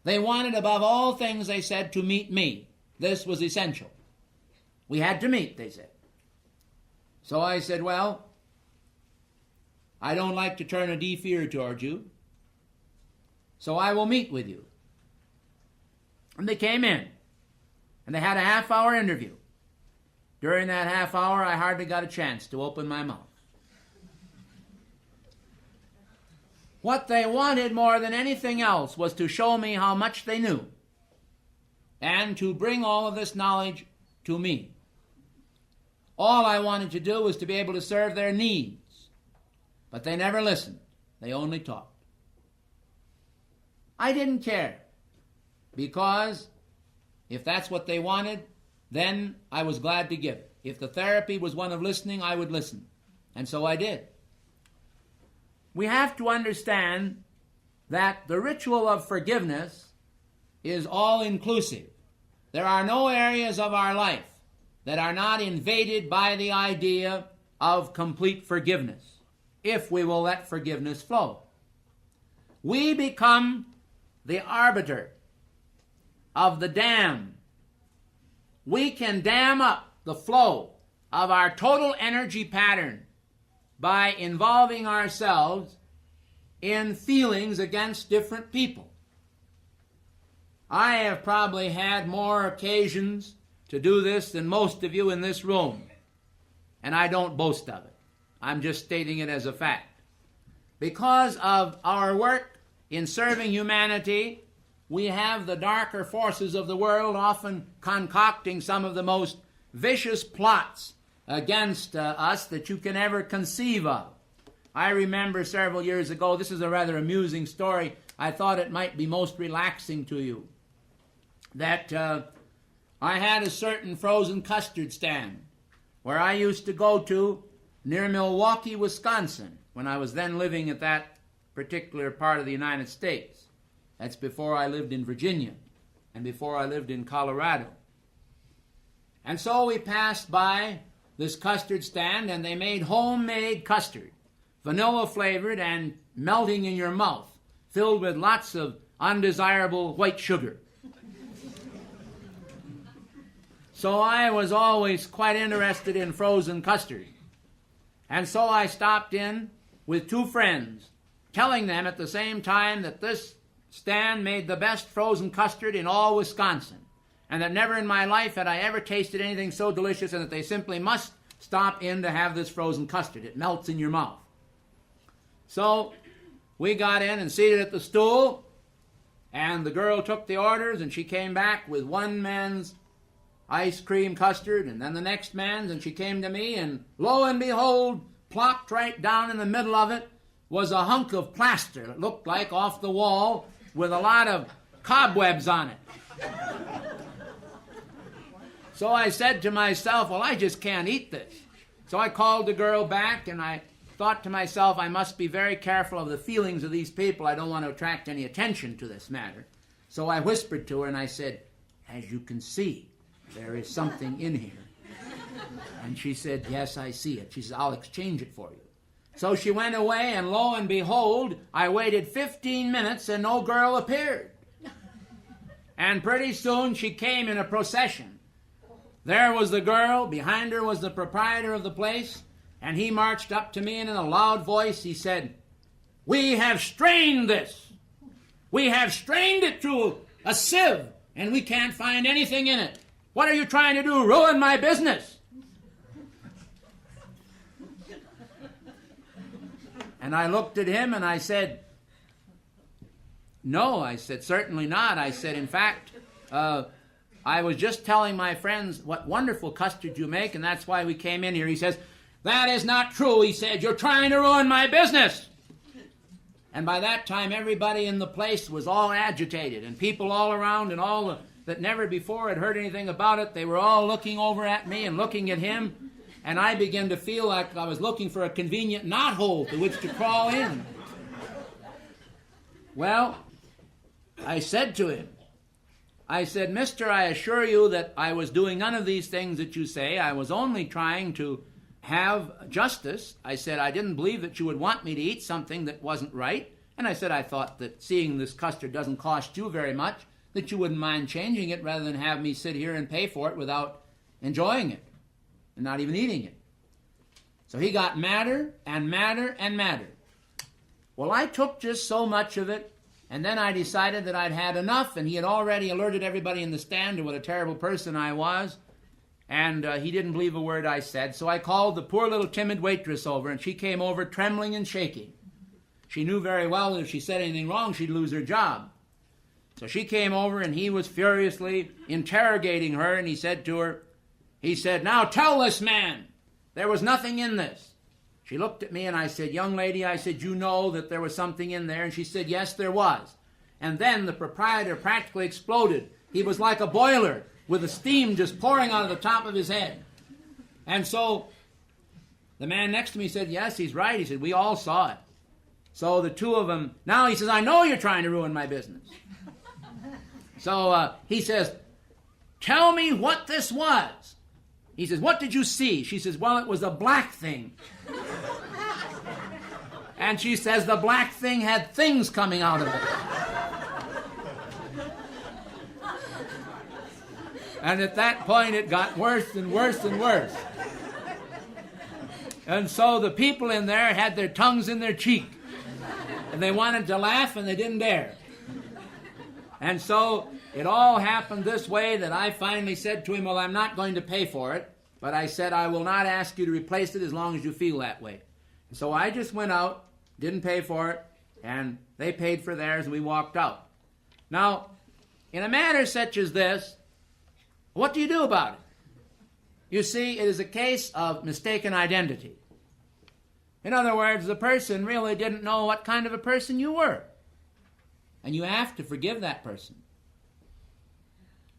They wanted, above all things, they said, to meet me. This was essential. We had to meet, they said. So I said, well, I don't like to turn a deaf ear toward you, so I will meet with you. And they came in, and they had a half-hour interview. During that half hour, I hardly got a chance to open my mouth. What they wanted more than anything else was to show me how much they knew and to bring all of this knowledge to me. All I wanted to do was to be able to serve their needs. But they never listened. They only talked. I didn't care, because if that's what they wanted, then I was glad to give it. If the therapy was one of listening, I would listen. And so I did. We have to understand that the ritual of forgiveness is all-inclusive. There are no areas of our life that are not invaded by the idea of complete forgiveness, if we will let forgiveness flow. We become the arbiter of the dam. We can dam up the flow of our total energy pattern by involving ourselves in feelings against different people. I have probably had more occasions to do this than most of you in this room, and I don't boast of it. I'm just stating it as a fact. Because of our work in serving humanity, we have the darker forces of the world often concocting some of the most vicious plots against us that you can ever conceive of. I remember several years ago, this is a rather amusing story, I thought it might be most relaxing to you, that I had a certain frozen custard stand where I used to go to near Milwaukee, Wisconsin, when I was then living at that particular part of the United States. That's before I lived in Virginia and before I lived in Colorado. And so we passed by this custard stand, and they made homemade custard, vanilla flavored and melting in your mouth, filled with lots of undesirable white sugar. So I was always quite interested in frozen custard. And so I stopped in with two friends, telling them at the same time that this stand made the best frozen custard in all Wisconsin, and that never in my life had I ever tasted anything so delicious, and that they simply must stop in to have this frozen custard. It melts in your mouth. So we got in and seated at the stool, and the girl took the orders, and she came back with one man's ice cream custard, and then the next man's, and she came to me, and lo and behold, plopped right down in the middle of it was a hunk of plaster that looked like off the wall with a lot of cobwebs on it. So I said to myself, well, I just can't eat this. So I called the girl back, and I thought to myself, I must be very careful of the feelings of these people. I don't want to attract any attention to this matter. So I whispered to her, and I said, as you can see, there is something in here. And she said, yes, I see it. She said, I'll exchange it for you. So she went away, and lo and behold, I waited 15 minutes and no girl appeared. And pretty soon she came in a procession. There was the girl, behind her was the proprietor of the place, and he marched up to me, and in a loud voice he said, we have strained this. We have strained it through a sieve, and we can't find anything in it. What are you trying to do, ruin my business? And I looked at him and I said, no, I said, certainly not. I said, in fact, I was just telling my friends what wonderful custard you make, and that's why we came in here. He says, that is not true. He said, you're trying to ruin my business. And by that time, everybody in the place was all agitated, and people all around and all that never before had heard anything about it, they were all looking over at me and looking at him, and I began to feel like I was looking for a convenient knothole to which to crawl in. Well, I said to him, I said, Mister, I assure you that I was doing none of these things that you say. I was only trying to have justice. I said, I didn't believe that you would want me to eat something that wasn't right. And I said, I thought that seeing this custard doesn't cost you very much, that you wouldn't mind changing it rather than have me sit here and pay for it without enjoying it and not even eating it. So he got madder and madder and madder. Well, I took just so much of it, and then I decided that I'd had enough, and he had already alerted everybody in the stand to what a terrible person I was, and he didn't believe a word I said. So I called the poor little timid waitress over, and she came over trembling and shaking. She knew very well that if she said anything wrong, she'd lose her job. So she came over, and he was furiously interrogating her, and he said to her, he said, now tell this man, there was nothing in this. She looked at me, and I said, young lady, I said, you know that there was something in there? And she said, yes, there was. And then the proprietor practically exploded. He was like a boiler with the steam just pouring out of the top of his head. And so the man next to me said, yes, he's right. He said, we all saw it. So the two of them, now he says, I know you're trying to ruin my business. So he says, tell me what this was. He says, what did you see? She says, well, it was a black thing. And she says, the black thing had things coming out of it. And at that point, it got worse and worse and worse. And so the people in there had their tongues in their cheek. And they wanted to laugh, and they didn't dare. And so it all happened this way that I finally said to him, well, I'm not going to pay for it. But I said, I will not ask you to replace it as long as you feel that way. And so I just went out, didn't pay for it, and they paid for theirs, and we walked out. Now, in a matter such as this, what do you do about it? You see, it is a case of mistaken identity. In other words, the person really didn't know what kind of a person you were. And you have to forgive that person.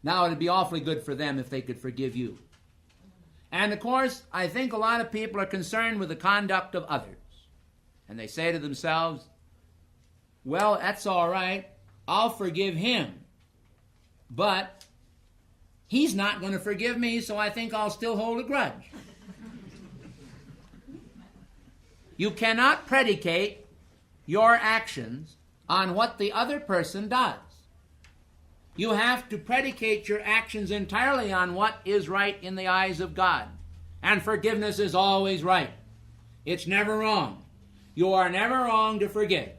Now, it would be awfully good for them if they could forgive you. And, of course, I think a lot of people are concerned with the conduct of others. And they say to themselves, well, that's all right. I'll forgive him. But he's not going to forgive me, so I think I'll still hold a grudge. You cannot predicate your actions on what the other person does. You have to predicate your actions entirely on what is right in the eyes of God. And forgiveness is always right. It's never wrong. You are never wrong to forgive.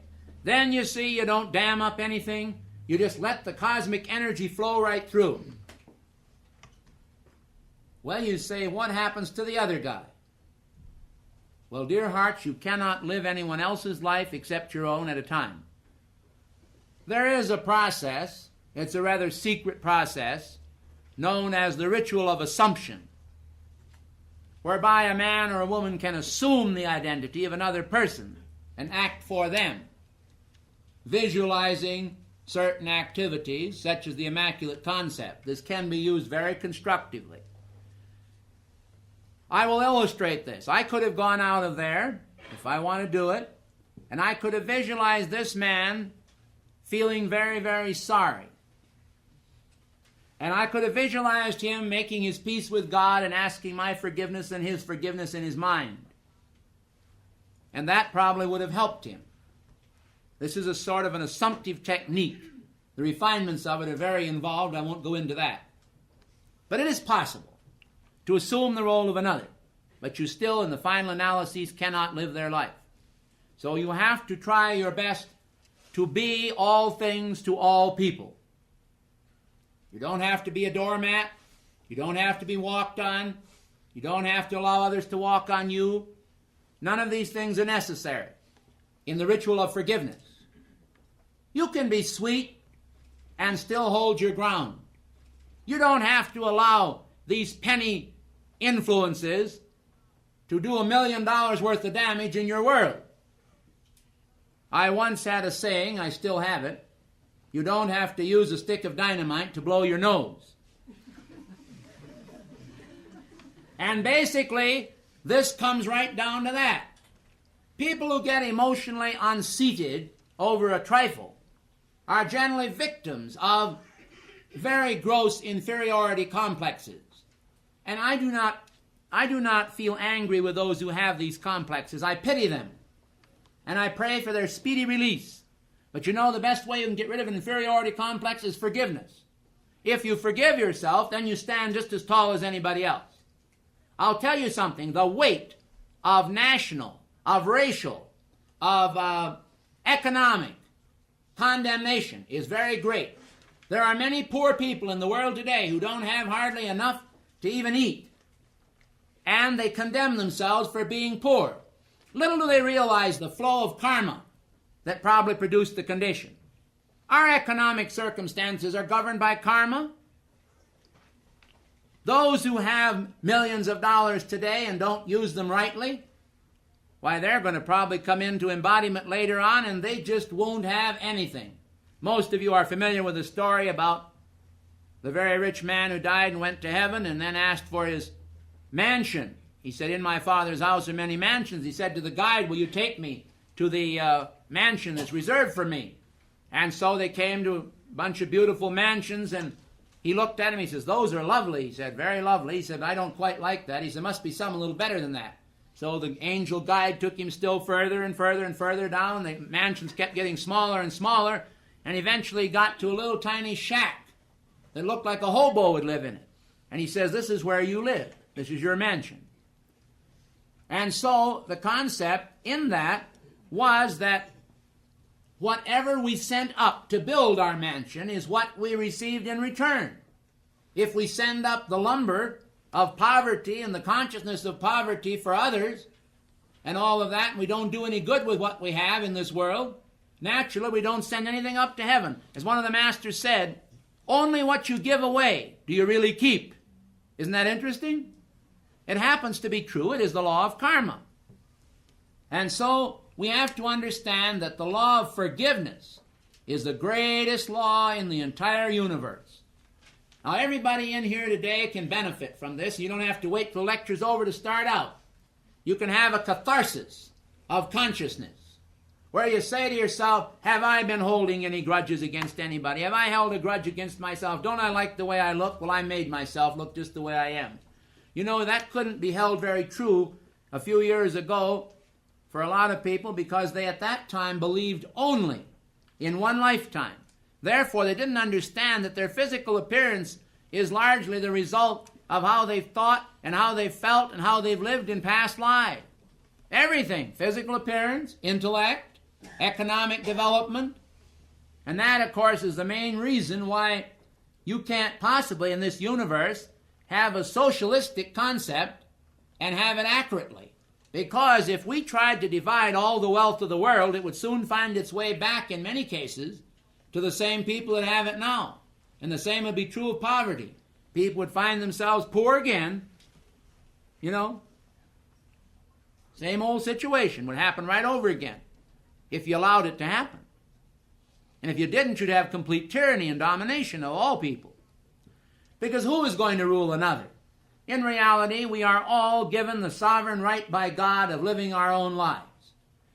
Then you see you don't dam up anything. You just let the cosmic energy flow right through. Well, you say, what happens to the other guy? Well, dear hearts, you cannot live anyone else's life except your own at a time. There is a process. It's a rather secret process known as the ritual of assumption, whereby a man or a woman can assume the identity of another person and act for them, visualizing certain activities such as the Immaculate Concept. This can be used very constructively. I will illustrate this. I could have gone out of there, if I want to do it, and I could have visualized this man feeling very, very sorry. And I could have visualized him making his peace with God and asking my forgiveness and his forgiveness in his mind. And that probably would have helped him. This is a sort of an assumptive technique. The refinements of it are very involved. I won't go into that. But it is possible to assume the role of another. But you still, in the final analyses, cannot live their life. So you have to try your best to be all things to all people. You don't have to be a doormat. You don't have to be walked on. You don't have to allow others to walk on you. None of these things are necessary in the ritual of forgiveness. You can be sweet and still hold your ground. You don't have to allow these penny influences to do $1 million worth of damage in your world. I once had a saying, I still have it, you don't have to use a stick of dynamite to blow your nose. And basically, this comes right down to that. People who get emotionally unseated over a trifle are generally victims of very gross inferiority complexes. And I do not feel angry with those who have these complexes. I pity them. And I pray for their speedy release. But you know, the best way you can get rid of an inferiority complex is forgiveness. If you forgive yourself, then you stand just as tall as anybody else. I'll tell you something. The weight of national, of racial, of economic condemnation is very great. There are many poor people in the world today who don't have hardly enough to even eat. And they condemn themselves for being poor. Little do they realize the flow of karma that probably produced the condition. Our economic circumstances are governed by karma. Those who have millions of dollars today and don't use them rightly, why, they're going to probably come into embodiment later on and they just won't have anything. Most of you are familiar with the story about the very rich man who died and went to heaven and then asked for his mansion. He said, "In my Father's house are many mansions." He said to the guide, "Will you take me to the mansion that's reserved for me?" And so they came to a bunch of beautiful mansions, and he looked at him. He says, "Those are lovely." He said, "Very lovely." He said, "I don't quite like that." He said, "Must be some a little better than that." So the angel guide took him still further and further and further down. The mansions kept getting smaller and smaller, and eventually got to a little tiny shack that looked like a hobo would live in it. And he says, "This is where you live. This is your mansion." And so the concept in that was that whatever we sent up to build our mansion is what we received in return. If we send up the lumber of poverty and the consciousness of poverty for others and all of that, and we don't do any good with what we have in this world, naturally we don't send anything up to heaven. As one of the masters said, only what you give away do you really keep. Isn't that interesting? It happens to be true. It is the law of karma. And so we have to understand that the law of forgiveness is the greatest law in the entire universe. Now, everybody in here today can benefit from this. You don't have to wait till the lecture's over to start out. You can have a catharsis of consciousness where you say to yourself, have I been holding any grudges against anybody? Have I held a grudge against myself? Don't I like the way I look? Well, I made myself look just the way I am. You know, that couldn't be held very true a few years ago for a lot of people because they at that time believed only in one lifetime. Therefore, they didn't understand that their physical appearance is largely the result of how they've thought and how they've felt and how they've lived in past lives. Everything, physical appearance, intellect, economic development. And that, of course, is the main reason why you can't possibly in this universe have a socialistic concept and have it accurately. Because if we tried to divide all the wealth of the world, it would soon find its way back, in many cases, to the same people that have it now. And the same would be true of poverty. People would find themselves poor again. You know, same old situation would happen right over again if you allowed it to happen. And if you didn't, you'd have complete tyranny and domination of all people. Because who is going to rule another? In reality, we are all given the sovereign right by God of living our own lives.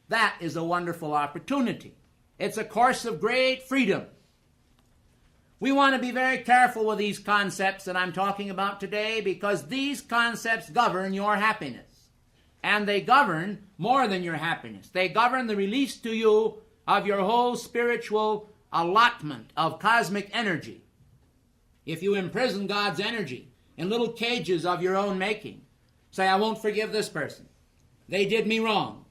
That is a wonderful opportunity. It's a course of great freedom. We want to be very careful with these concepts that I'm talking about today because these concepts govern your happiness. And they govern more than your happiness. They govern the release to you of your whole spiritual allotment of cosmic energy. If you imprison God's energy in little cages of your own making, say, I won't forgive this person. They did me wrong.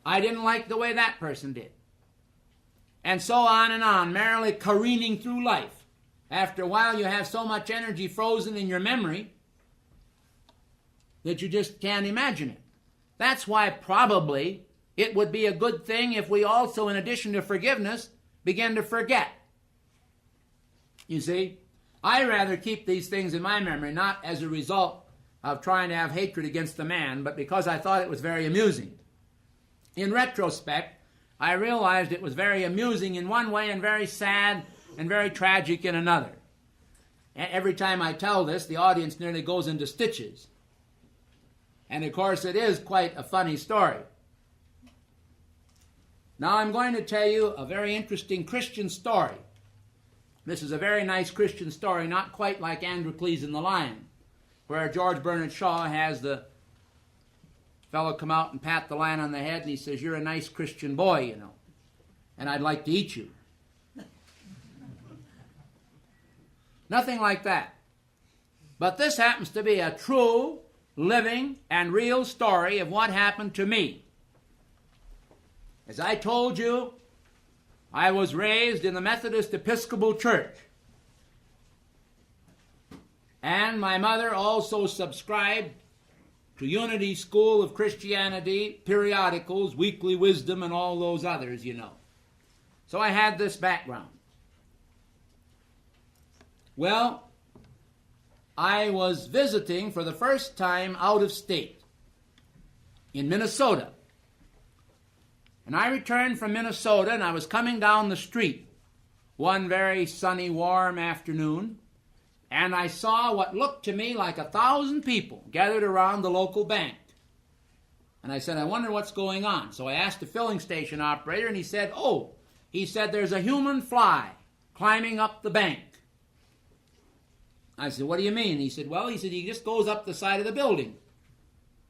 I didn't like the way that person did. And so on, merrily careening through life. After a while, you have so much energy frozen in your memory that you just can't imagine it. That's why probably it would be a good thing if we also, in addition to forgiveness, begin to forget. You see? I rather keep these things in my memory, not as a result of trying to have hatred against the man, but because I thought it was very amusing. In retrospect, I realized it was very amusing in one way and very sad and very tragic in another. Every time I tell this, the audience nearly goes into stitches. And of course, it is quite a funny story. Now I'm going to tell you a very interesting Christian story. This is a very nice Christian story, not quite like Androcles and the Lion, where George Bernard Shaw has the fellow come out and pat the lion on the head, and he says, "You're a nice Christian boy, you know, and I'd like to eat you." Nothing like that. But this happens to be a true, living, and real story of what happened to me. As I told you, I was raised in the Methodist Episcopal Church. And my mother also subscribed to Unity School of Christianity, periodicals, Weekly Wisdom, and all those others, you know. So I had this background. Well, I was visiting for the first time out of state in Minnesota. And I returned from Minnesota, and I was coming down the street one very sunny, warm afternoon, and I saw what looked to me like 1,000 people gathered around the local bank. And I said, "I wonder what's going on." So I asked the filling station operator, and he said, "There's a human fly climbing up the bank." I said, "What do you mean?" He said, he just goes up the side of the building,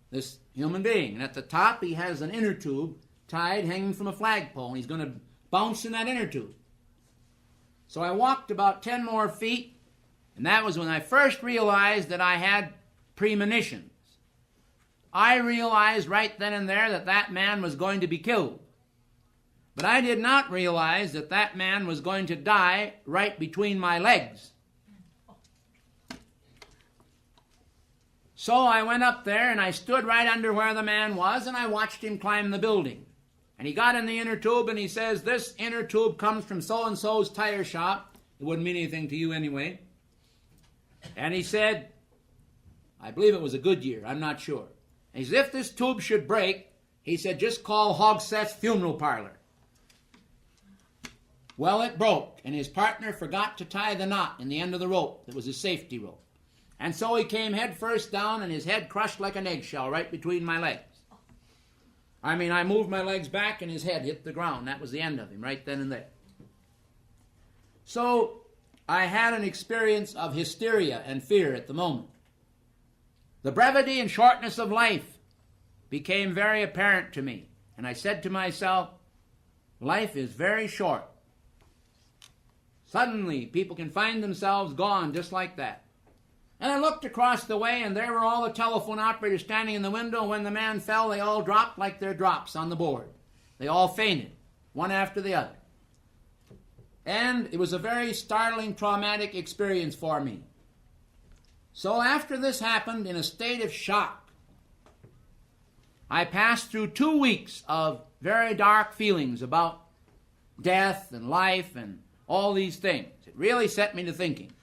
this human being. And at the top, he has an inner tube tied, hanging from a flagpole, and he's going to bounce in that inner tube. So I walked about 10 more feet, and that was when I first realized that I had premonitions. I realized right then and there that that man was going to be killed. But I did not realize that that man was going to die right between my legs. So I went up there and I stood right under where the man was, and I watched him climb the building. And he got in the inner tube and he says, "This inner tube comes from so-and-so's tire shop." It wouldn't mean anything to you anyway. And he said, I believe it was a Goodyear, I'm not sure. And he said, "If this tube should break," he said, "just call Hogsett's funeral parlor." Well, it broke, and his partner forgot to tie the knot in the end of the rope. It was his safety rope. And so he came head first down, and his head crushed like an eggshell right between my legs. I moved my legs back, and his head hit the ground. That was the end of him, right then and there. So I had an experience of hysteria and fear at the moment. The brevity and shortness of life became very apparent to me. And I said to myself, life is very short. Suddenly, people can find themselves gone just like that. And I looked across the way, and there were all the telephone operators standing in the window. When the man fell, they all dropped like their drops on the board. They all fainted, one after the other. And it was a very startling, traumatic experience for me. So after this happened, in a state of shock, I passed through 2 weeks of very dark feelings about death and life and all these things. It really set me to thinking.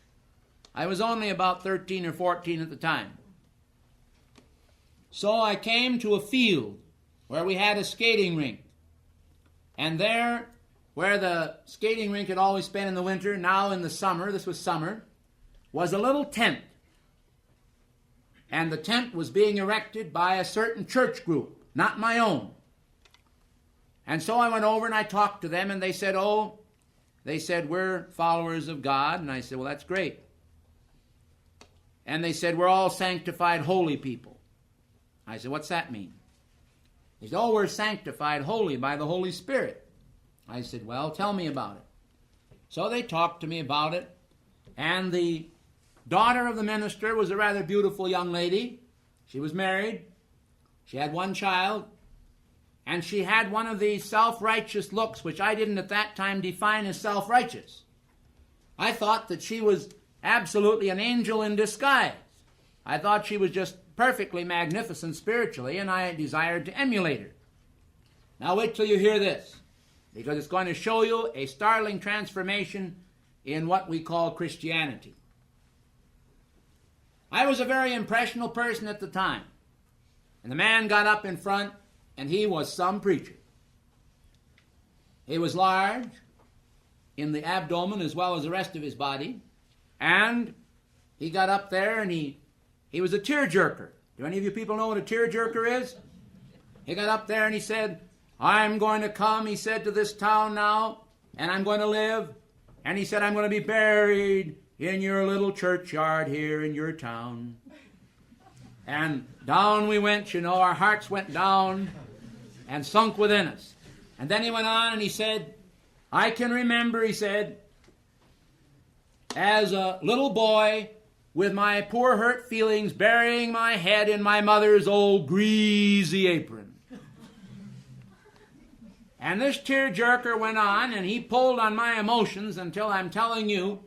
I was only about 13 or 14 at the time. So I came to a field where we had a skating rink. And there, where the skating rink had always been in the winter, now in the summer, this was summer, was a little tent. And the tent was being erected by a certain church group, not my own. And so I went over and I talked to them, and they said, "We're followers of God." And I said, "Well, that's great." And they said, "We're all sanctified holy people." I said, "What's that mean?" They said, "Oh, we're sanctified holy by the Holy Spirit." I said, "Well, tell me about it." So they talked to me about it. And the daughter of the minister was a rather beautiful young lady. She was married. She had one child. And she had one of these self-righteous looks, which I didn't at that time define as self-righteous. I thought that she was absolutely an angel in disguise. I thought she was just perfectly magnificent spiritually, and I desired to emulate her. Now wait till you hear this, because it's going to show you a startling transformation in what we call Christianity. I was a very impressionable person at the time. And the man got up in front, and he was some preacher. He was large in the abdomen as well as the rest of his body, and he got up there and he was a tearjerker. Do any of you people know what a tearjerker is? He got up there and he said, I'm going to come, he said, to this town now, and I'm going to live. And he said, I'm going to be buried in your little churchyard here in your town. And down we went, you know, our hearts went down and sunk within us. And then he went on and he said, I can remember, he said, as a little boy with my poor hurt feelings burying my head in my mother's old greasy apron. And this tearjerker went on and he pulled on my emotions until I'm telling you,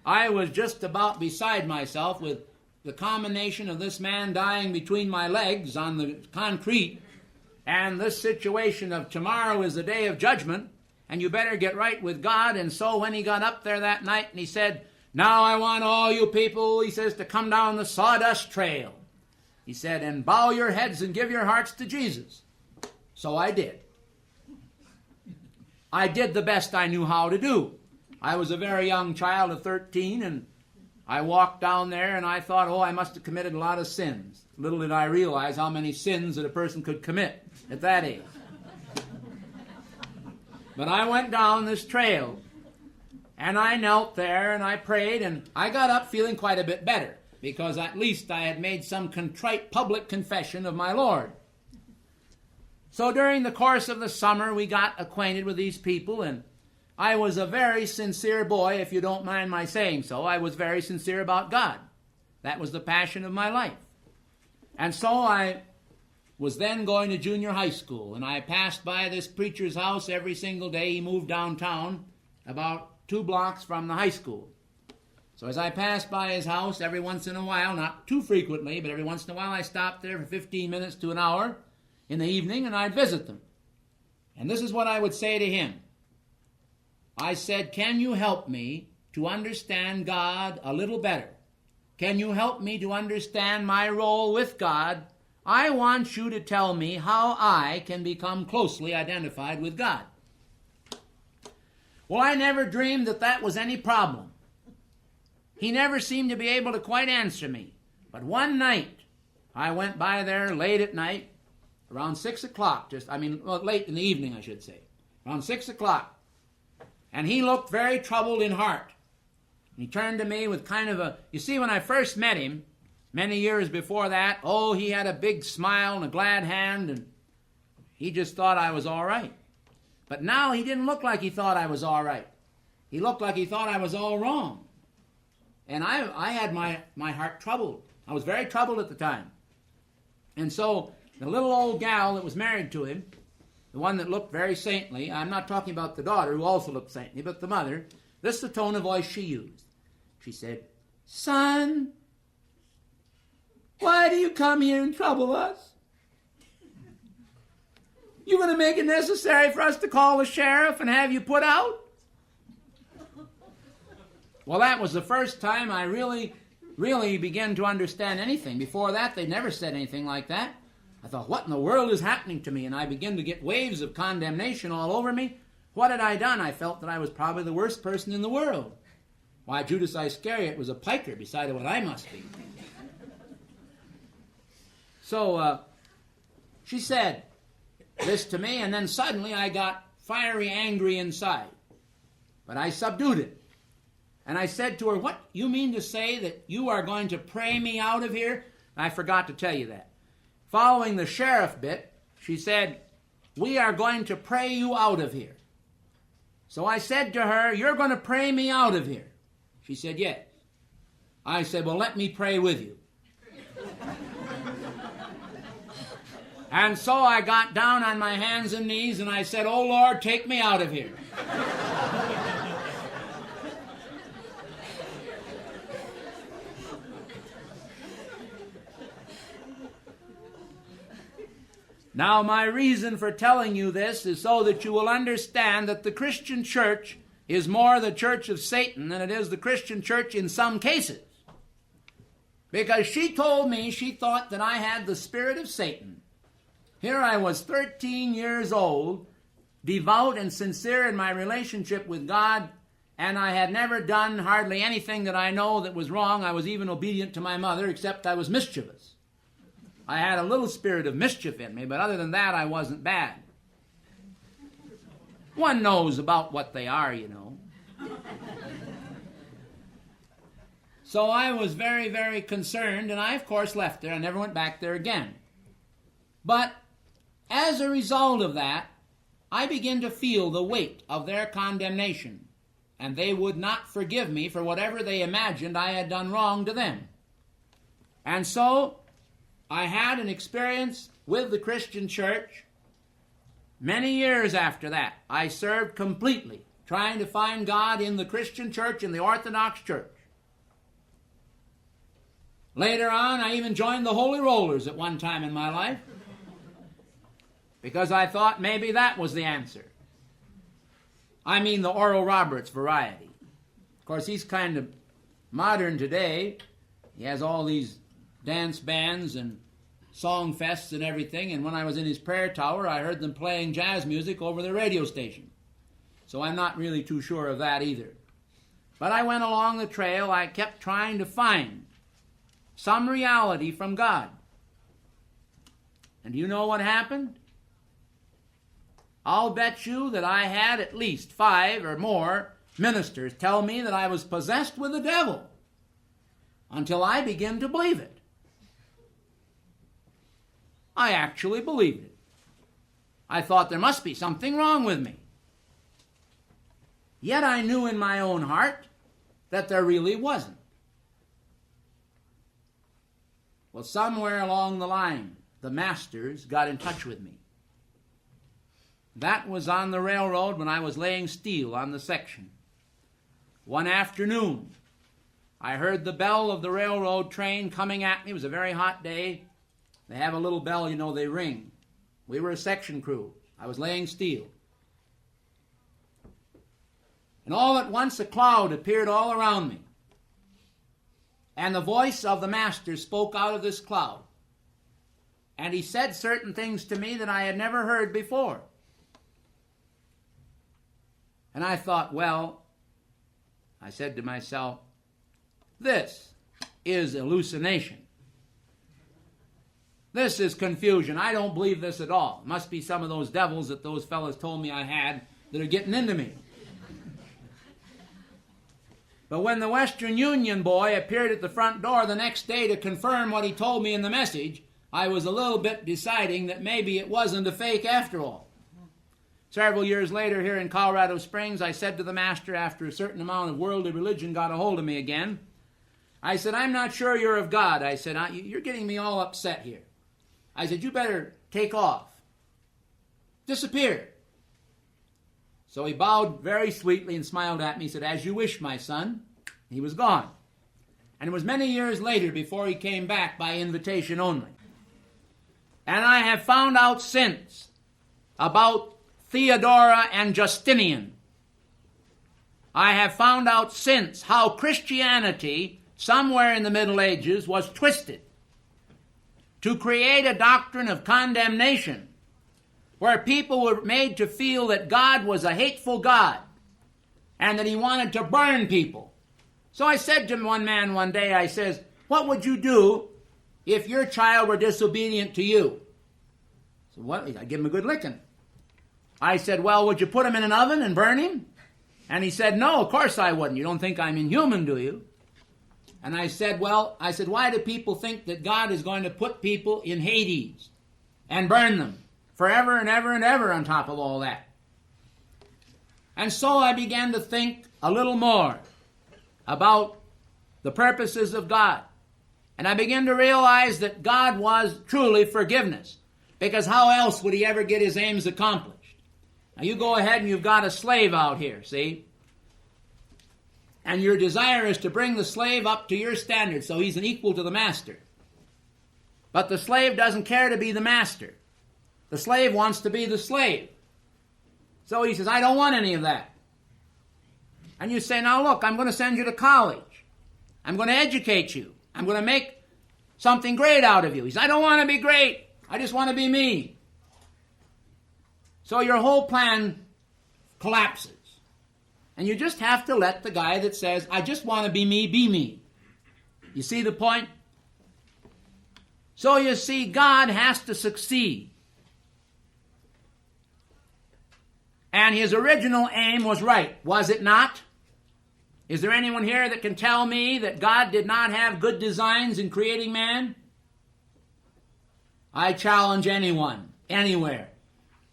I was just about beside myself with the combination of this man dying between my legs on the concrete and this situation of tomorrow is the day of judgment and you better get right with God. And so when he got up there that night and he said, now I want all you people, he says, to come down the sawdust trail. He said, and bow your heads and give your hearts to Jesus. So I did. I did the best I knew how to do. I was a very young child of 13, and I walked down there, and I thought, oh, I must have committed a lot of sins. Little did I realize how many sins that a person could commit at that age. But I went down this trail, and I knelt there, and I prayed, and I got up feeling quite a bit better, because at least I had made some contrite public confession of my Lord. So during the course of the summer, we got acquainted with these people, and I was a very sincere boy, if you don't mind my saying so. I was very sincere about God. That was the passion of my life. And so I was then going to junior high school, and I passed by this preacher's house every single day. He moved downtown about 2 blocks from the high school. So as I passed by his house every once in a while, not too frequently, but every once in a while, I stopped there for 15 minutes to an hour in the evening, and I'd visit them. And this is what I would say to him. I said, can you help me to understand God a little better? Can you help me to understand my role with God? I want you to tell me how I can become closely identified with God. Well, I never dreamed that that was any problem. He never seemed to be able to quite answer me. But one night, I went by there late at night, around 6 o'clock, late in the evening, I should say, around 6 o'clock. And he looked very troubled in heart. And he turned to me with kind of a, you see, when I first met him, many years before that, oh, he had a big smile and a glad hand, and he just thought I was all right. But now he didn't look like he thought I was all right. He looked like he thought I was all wrong. And I had my heart troubled. I was very troubled at the time. And so the little old gal that was married to him, the one that looked very saintly, I'm not talking about the daughter who also looked saintly, but the mother, this is the tone of voice she used. She said, son, why do you come here and trouble us? You going to make it necessary for us to call the sheriff and have you put out? Well, that was the first time I really began to understand anything. Before that, they never said anything like that. I thought, what in the world is happening to me? And I began to get waves of condemnation all over me. What had I done? I felt that I was probably the worst person in the world. Why, Judas Iscariot was a piker beside what I must be. So she said this to me, and then suddenly I got fiery angry inside. But I subdued it. And I said to her, what, you mean to say that you are going to pray me out of here? I forgot to tell you that. Following the sheriff bit, she said, we are going to pray you out of here. So I said to her, you're going to pray me out of here? She said, yes. I said, well, let me pray with you. And so I got down on my hands and knees and I said, oh, Lord, take me out of here. Now, my reason for telling you this is so that you will understand that the Christian church is more the church of Satan than it is the Christian church in some cases. Because she told me she thought that I had the spirit of Satan. Here I was 13 years old, devout and sincere in my relationship with God, and I had never done hardly anything that I know that was wrong. I was even obedient to my mother, except I was mischievous. I had a little spirit of mischief in me, but other than that, I wasn't bad. One knows about what they are, you know. So I was very, very concerned, and I, of course, left there. I never went back there again. But as a result of that, I began to feel the weight of their condemnation, and they would not forgive me for whatever they imagined I had done wrong to them. And so I had an experience with the Christian church. Many years after that, I served completely, trying to find God in the Christian church, in the Orthodox church. Later on, I even joined the Holy Rollers at one time in my life, because I thought maybe that was the answer. I mean the Oral Roberts variety. Of course, he's kind of modern today. He has all these dance bands and song fests and everything, and when I was in his prayer tower, I heard them playing jazz music over the radio station. So I'm not really too sure of that either. But I went along the trail. I kept trying to find some reality from God. And do you know what happened? I'll bet you that I had at least 5 or more ministers tell me that I was possessed with the devil until I began to believe it. I actually believed it. I thought there must be something wrong with me. Yet I knew in my own heart that there really wasn't. Well, somewhere along the line, the masters got in touch with me. That was on the railroad when I was laying steel on the section. One afternoon, I heard the bell of the railroad train coming at me. It was a very hot day. They have a little bell, you know, they ring. We were a section crew. I was laying steel. And all at once a cloud appeared all around me. And the voice of the master spoke out of this cloud. And he said certain things to me that I had never heard before. And I thought, well, I said to myself, this is hallucination. This is confusion. I don't believe this at all. It must be some of those devils that those fellows told me I had that are getting into me. But when the Western Union boy appeared at the front door the next day to confirm what he told me in the message, I was a little bit deciding that maybe it wasn't a fake after all. Several years later here in Colorado Springs, I said to the master after a certain amount of worldly religion got a hold of me again, I said, I'm not sure you're of God. I said, you're getting me all upset here. I said, you better take off. Disappear. So he bowed very sweetly and smiled at me. He said, as you wish, my son. He was gone. And it was many years later before he came back by invitation only. And I have found out since about Theodora and Justinian. I have found out since how Christianity, somewhere in the Middle Ages, was twisted to create a doctrine of condemnation where people were made to feel that God was a hateful God and that he wanted to burn people. So I said to one man one day, I says, what would you do if your child were disobedient to you? So what? I give him a good licking. I said, well, would you put him in an oven and burn him? And he said, no, of course I wouldn't. You don't think I'm inhuman, do you? And I said, why do people think that God is going to put people in Hades and burn them forever and ever and ever on top of all that? And so I began to think a little more about the purposes of God. And I began to realize that God was truly forgiveness, because how else would he ever get his aims accomplished? Now you go ahead and you've got a slave out here, see? And your desire is to bring the slave up to your standard so he's an equal to the master. But the slave doesn't care to be the master. The slave wants to be the slave. So he says, I don't want any of that. And you say, now look, I'm going to send you to college. I'm going to educate you. I'm going to make something great out of you. He says, I don't want to be great. I just want to be me. So your whole plan collapses. And you just have to let the guy that says, I just want to be me, be me. You see the point? So you see, God has to succeed. And his original aim was right, was it not? Is there anyone here that can tell me that God did not have good designs in creating man? I challenge anyone, anywhere,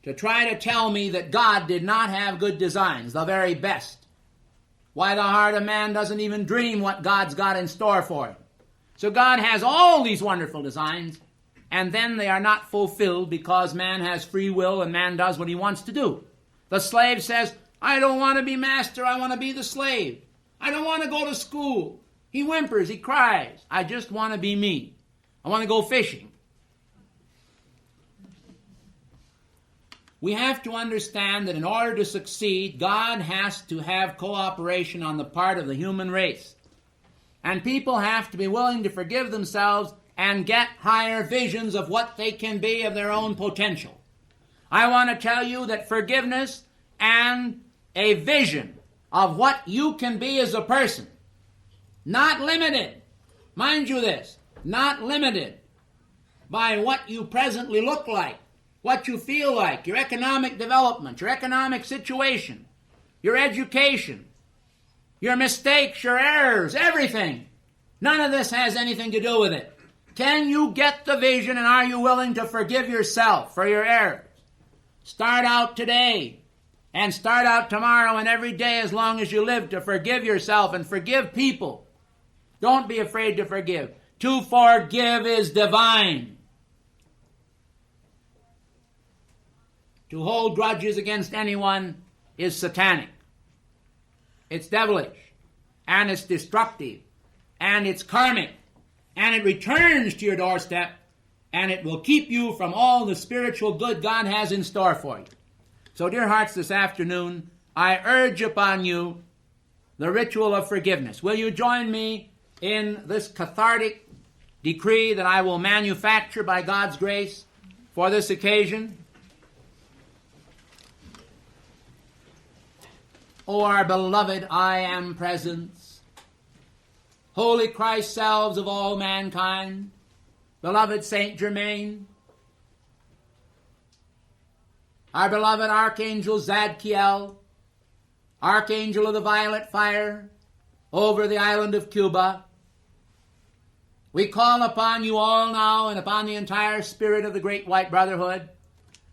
to try to tell me that God did not have good designs, the very best. Why, the heart of man doesn't even dream what God's got in store for him. So God has all these wonderful designs, and then they are not fulfilled because man has free will and man does what he wants to do. The slave says, I don't want to be master, I want to be the slave. I don't want to go to school. He whimpers, he cries. I just want to be me. I want to go fishing. We have to understand that in order to succeed, God has to have cooperation on the part of the human race. And people have to be willing to forgive themselves and get higher visions of what they can be of their own potential. I want to tell you that forgiveness and a vision of what you can be as a person, not limited, mind you this, not limited by what you presently look like, what you feel like, your economic development, your economic situation, your education, your mistakes, your errors, everything. None of this has anything to do with it. Can you get the vision, and are you willing to forgive yourself for your errors? Start out today and start out tomorrow and every day as long as you live to forgive yourself and forgive people. Don't be afraid to forgive. To forgive is divine. To hold grudges against anyone is satanic. It's devilish, and it's destructive, and it's karmic, and it returns to your doorstep, and it will keep you from all the spiritual good God has in store for you. So, dear hearts, this afternoon, I urge upon you the ritual of forgiveness. Will you join me in this cathartic decree that I will manufacture by God's grace for this occasion? O our beloved I Am Presence, Holy Christ selves of all mankind, beloved Saint Germain, our beloved Archangel Zadkiel, Archangel of the Violet Fire, over the island of Cuba, we call upon you all now and upon the entire spirit of the Great White Brotherhood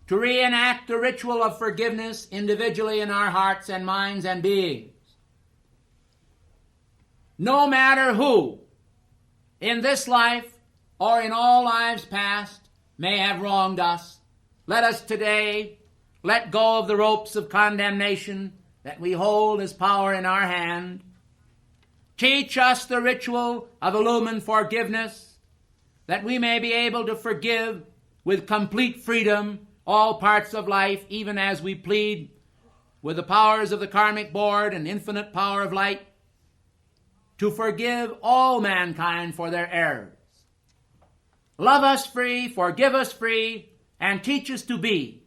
to reenact the ritual of forgiveness individually in our hearts and minds and beings. No matter who, in this life or in all lives past, may have wronged us, let us today let go of the ropes of condemnation that we hold as power in our hand. Teach us the ritual of Illumine forgiveness, that we may be able to forgive with complete freedom all parts of life, even as we plead with the powers of the karmic board and infinite power of light to forgive all mankind for their errors. Love us free, forgive us free, and teach us to be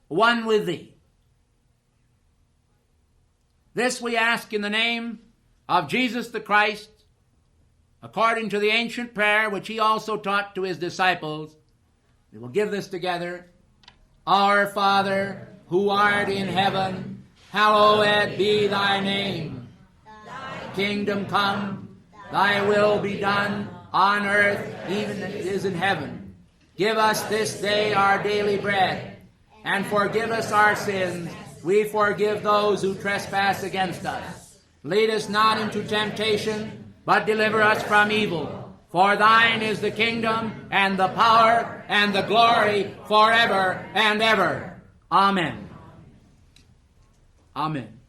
one with Thee. This we ask in the name of Jesus the Christ, according to the ancient prayer which He also taught to His disciples. We will give this together. Our Father, who art in heaven, hallowed be Thy name. Thy kingdom come, Thy will be done, on earth even as it is in heaven. Give us this day our daily bread, and forgive us our sins. We forgive those who trespass against us. Lead us not into temptation, but deliver us from evil. For Thine is the kingdom, and the power, and the glory, forever and ever. Amen. Amen.